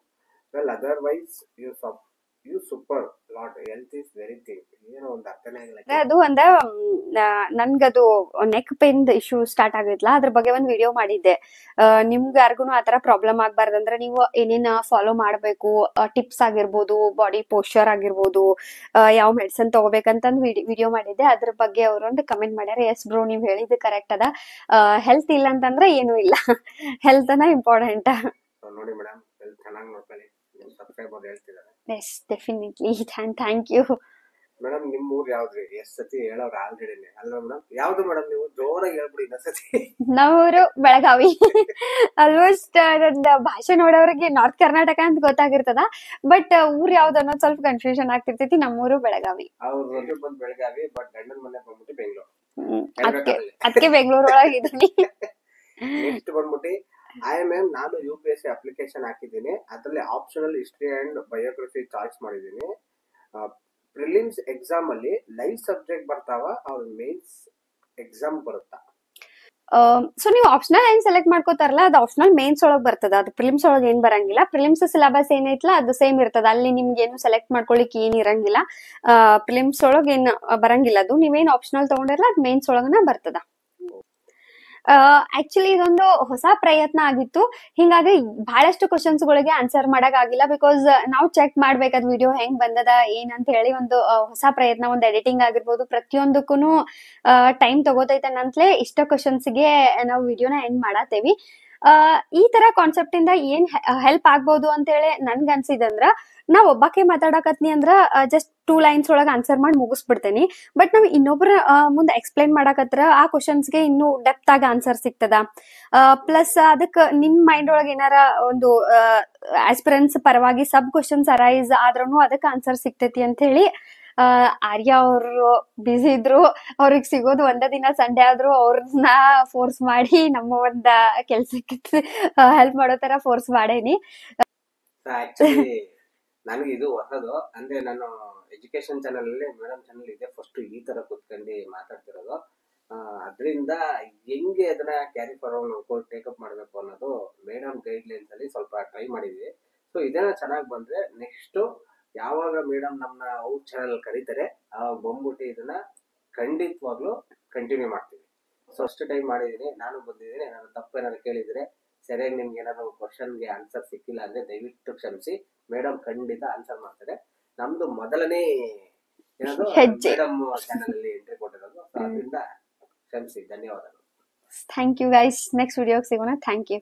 well otherwise you super lot. Health is very thing. ಏನೋ ಒಂದು ಅರ್ಥನೇ ಆಗಿಲ್ಲ. ಅದು ಒಂದ ನನ್ಗದು neck pain issue start ಆಗಿದ್ಲ, ಅದ್ರ ಬಗ್ಗೆ ಒಂದ್ video ಮಾಡಿದ್ದೆ. ನಿಮ್ಗೆ ಯಾರಿಗೂ ಆತರ ಪ್ರಾಬ್ಲಮ್ ಆಗ್ಬಾರ್ದಂದ್ರೆ ನೀವು ಏನೇನ್ ಫಾಲೋ ಮಾಡ್ಬೇಕು, ಟಿಪ್ಸ್ ಆಗಿರ್ಬೋದು, ಬಾಡಿ ಪೋಸ್ಚರ್ ಆಗಿರ್ಬೋದು, ಯಾವ ಮೆಡಿಸಿನ್ ತಗೋಬೇಕಂತ ವಿಡಿಯೋ ಮಾಡಿದ್ದೆ. ಅದ್ರ ಬಗ್ಗೆ ಅವ್ರೊಂದು ಕಮೆಂಟ್ ಮಾಡ್ಯಾರ. ಎಸ್ ಬ್ರೋ, ನೀವ್ ಹೇಳಿದ್ ಕರೆಕ್ಟ್ ಅದ. ಹೆಲ್ತ್ ಇಲ್ಲ ಅಂತಂದ್ರೆ ಏನು ಇಲ್ಲ, ಹೆಲ್ತ್ ಅನ್ನ ಇಂಪಾರ್ಟೆಂಟ್. ನೋಡಿ ಮೇಡಮ್, ಹೆಲ್ತ್ ಚೆನ್ನಾಗಿ ನೋಡ್ಕೊಳ್ಳಿ. ನಿಮ್ ಸಬ್ಸ್ಕ್ರೈಬರ್ ಹೇಳ್ತಿದ್ದಾರೆ. Yes, definitely. Thank you madam. ನಿಮ್ ಊರ್ ಯಾವ್ದ್ರಿ? ಎಷ್ಟ್ ಸತಿ ಹೇಳೋರು ಆಲ್ರೆಡಿ ಅಲ್ವಾ ಮೇಡಮ್? ಯಾವ್ದು ಮೇಡಮ್? ನೀವು ಜೋರಾಗಿ ಹೇಳ್ಬಿಡಿ ಇನ್ನೊಂದ್ ಸತಿ. ನಮ್ಮೂರು ಬೆಳಗಾವಿ. ಆಲ್ಮೋಸ್ಟ್ ನನ್ನ ಭಾಷೆ ನೋಡೋರಿಗೆ ನಾರ್ತ್ ಕರ್ನಾಟಕ ಅಂತ ಗೊತ್ತಾಗಿರ್ತದ, ಬಟ್ ಊರ್ ಯಾವ್ದು ಅನ್ನೋದು ಸ್ವಲ್ಪ ಕನ್ಫ್ಯೂಷನ್ ಆಗ್ತಿರ್ತೈತಿ. ನಮ್ಮೂರು ಬೆಳಗಾವಿ. ಅವ್ರ ಬಂದ್ ಬೆಳಗಾವಿ, ಬಟ್ ಗಂಡನ ಮನೆ ಬಂದ್ಬಿಟ್ಟು ಬೆಂಗಳೂರು. ಅದಕ್ಕೆ ಬೆಂಗಳೂರು ಒಳಗೆ ಇದೀನಿ. ನೆಕ್ಸ್ಟ್ ಬಂದ್ಬಿಟ್ಟು, IMM ನಾನು UPSC ಅಪ್ಲಿಕೇಶನ್ ಹಾಕಿದ್ದೀನಿ. ಅದ್ರಲ್ಲಿ optional history and biography choice ಮಾಡಿದ್ದೀನಿ. ಪ್ರಿಲಿಮ್ಸ್ ಎಕ್ಸಾಮ್ ಅಲ್ಲಿ ಲೈವ್ ಸಬ್ಜೆಕ್ಟ್ ಬರ್ತಾವ, ಅವ್ರ ಮೇನ್ಸ್ ಎಕ್ಸಾಮ್ ಬರುತ್ತಾ? ಸೊ ನೀವು ಆಪ್ಷನಲ್ ಏನ್ ಸೆಲೆಕ್ಟ್ ಮಾಡ್ಕೋತಾರಲ್ಲ, ಅದು ಆಪ್ಷನಲ್ ಮೇನ್ಸ್ ಒಳಗ್ ಬರ್ತದ. ಅದು ಪ್ರಿಲಿಮ್ಸ್ ಒಳಗೆ ಏನ್ ಬರಂಗಿಲ್ಲ. ಪ್ರಿಲಿಮ್ಸ್ ಸಿಲೆಬಸ್ ಏನೈತ್ಲ ಅದು ಸೇಮ್ ಇರ್ತದ. ಅಲ್ಲಿ ನಿಮ್ಗೆ ಏನು ಸೆಲೆಕ್ಟ್ ಮಾಡ್ಕೊಳಿಕ್ ಏನ್ ಇರಂಗಿಲ್ಲ. ಪ್ರಿಲಿಮ್ಸ್ ಒಳಗ್ ಏನ್ ಬರಂಗಿಲ್ಲ. ಅದು ನೀವೇನ್ ಆಪ್ಷನಲ್ ತಗೊಂಡಿರಲ್ಲ ಅದು ಮೇನ್ಸ್ ಒಳಗನ ಬರ್ತದ. ಆಕ್ಚುಲಿ ಇದೊಂದು ಹೊಸ ಪ್ರಯತ್ನ ಆಗಿತ್ತು. ಹಿಂಗಾಗಿ ಬಹಳಷ್ಟು ಕ್ವಶನ್ಸ್ ಗಳಿಗೆ ಆನ್ಸರ್ ಮಾಡಕ್ ಆಗಿಲ್ಲ. ಬಿಕಾಸ್ ನಾವು ಚೆಕ್ ಮಾಡ್ಬೇಕಾದ್ ವಿಡಿಯೋ ಹೆಂಗ್ ಬಂದದ ಏನಂತ ಹೇಳಿ. ಒಂದು ಹೊಸ ಪ್ರಯತ್ನ, ಒಂದು ಎಡಿಟಿಂಗ್ ಆಗಿರ್ಬೋದು, ಪ್ರತಿಯೊಂದಕ್ಕೂ ಟೈಮ್ ತಗೋತೈತೆ ಅಂತಲೇ ಇಷ್ಟ ಕ್ವಶನ್ಸ್ ಗೆ ನಾವು ವಿಡಿಯೋನ ಎಂಡ್ ಮಾಡತ್ತೇವಿ. ಈ ತರ ಕಾನ್ಸೆಪ್ಟ್ ಇಂದ ಏನ್ ಹೆಲ್ಪ್ ಆಗ್ಬಹುದು ಅಂತ ಹೇಳಿ ನನ್ಗ ಅನ್ಸಿದಂದ್ರ, ನಾವ್ ಒಬ್ಬಾಕೆ ಮಾತಾಡಕತ್ನಿ ಅಂದ್ರ ಜಸ್ಟ್ 2 ಲೈನ್ಸ್ ಒಳಗ ಆನ್ಸರ್ ಮಾಡಿ ಮುಗಿಸ್ಬಿಡ್ತೇನಿ. ಬಟ್ ನಾವ್ ಇನ್ನೊಬ್ರ ಮುಂದೆ ಎಕ್ಸ್ಪ್ಲೈನ್ ಮಾಡಕತ್ರ ಆ ಕ್ವಶನ್ಸ್ಗೆ ಇನ್ನೂ ಡೆಪ್ತ್ ಆಗಿ ಆನ್ಸರ್ ಸಿಗ್ತದ. ಪ್ಲಸ್ ಅದಕ್ ನಿಮ್ ಮೈಂಡ್ ಒಳಗ ಏನಾರ ಒಂದು ಆಸ್ಪಿರೆನ್ಸ್ ಪರವಾಗಿ ಸಬ್ ಕ್ವಶನ್ಸ್ ಅರೈಸ್ ಆದ್ರೂ ಅದಕ್ಕೆ ಆನ್ಸರ್ ಸಿಗ್ತೈತಿ ಅಂತ ಹೇಳಿ ಆರ್ಯ ಅವರು ಬಿಸಿ ಇದ್ರು. ಅವ್ರಿಗೆ ಸಿಗೋದು ಒಂದ ದಿನ ಸಂಡೇ ಆದ್ರೂ ಅವ್ರನ್ನ ಫೋರ್ಸ್ ಮಾಡಿ ನಮ್ಮ ಒಂದ ಕೆಲ್ಸಕ್ಕೆ ಹೆಲ್ಪ್ ಮಾಡೋ ತರ ಫೋರ್ಸ್ ಮಾಡೇನಿ. ಆಕ್ಚುಲಿ ನನಗೆ ಇದು ಹೊಸದು. ಅಂದ್ರೆ ನಾನು ಎಜುಕೇಶನ್ ಚಾನಲ್ ಅಲ್ಲಿ ಮೇಡಮ್ ಚಾನಲ್ ಇದೆ ಫಸ್ಟ್ ಈ ತರ ಕುತ್ಕೊಂಡು ಮಾತಾಡ್ತಿರೋದು. ಅದರಿಂದ ಹೆಂಗೆ ಅದನ್ನ ಕ್ಯಾರಿ ಫಾರ್ವರ್ಡ್ ಟೇಕಪ್ ಮಾಡ್ಬೇಕು ಅನ್ನೋದು ಮೇಡಮ್ ಗೈಡ್ ಲೈನ್ಸ್ ಅಲ್ಲಿ ಸ್ವಲ್ಪ ಟ್ರೈ ಮಾಡಿದ್ವಿ. ಸೊ ಇದನ್ನ ಚೆನ್ನಾಗಿ ಬಂದ್ರೆ ನೆಕ್ಸ್ಟ್ ಯಾವಾಗ ಮೇಡಮ್ ನಮ್ಮನ್ನ ಅವ್ರ ಚಾನಲ್ ಕರೀತಾರೆ ಅವಾಗ ಬಂದ್ಬಿಟ್ಟು ಇದನ್ನ ಖಂಡಿತವಾಗ್ಲೂ ಕಂಟಿನ್ಯೂ ಮಾಡ್ತೀವಿ. ಫಸ್ಟ್ ಟೈಮ್ ಮಾಡಿದೀನಿ, ನಾನು ಬಂದಿದ್ದೀನಿ. ನಾನು ತಪ್ಪೇನಾದ್ರು ಕೇಳಿದ್ರೆ, ಸರಿಯಾಗಿ ನಿಮ್ಗೆ ಏನಾದ್ರು ಕ್ವಶನ್ಗೆ ಆನ್ಸರ್ ಸಿಕ್ಕಿಲ್ಲ ಅಂದ್ರೆ ದಯವಿಟ್ಟು ಕ್ಷಮಿಸಿ. ಮೇಡಮ್ ಖಂಡಿತ ಆನ್ಸರ್ ಮಾಡ್ತಾರೆ. ನಮ್ದು ಮೊದಲನೇ ಏನದು ಹೆಜ್ಜೆ. ಮೇಡಮ್ ಚಾನಲ್ ಅಲ್ಲಿ ಎಂಟ್ರಿ ಕೊಟ್ಟಿರೋದು. So ಅದರಿಂದ ಕ್ಷಮಿಸಿ, ಧನ್ಯವಾದಗಳು. Thank you guys. ನೆಕ್ಸ್ಟ್ ವಿಡಿಯೋಗೆ ಸಿಗೋಣ. Thank you.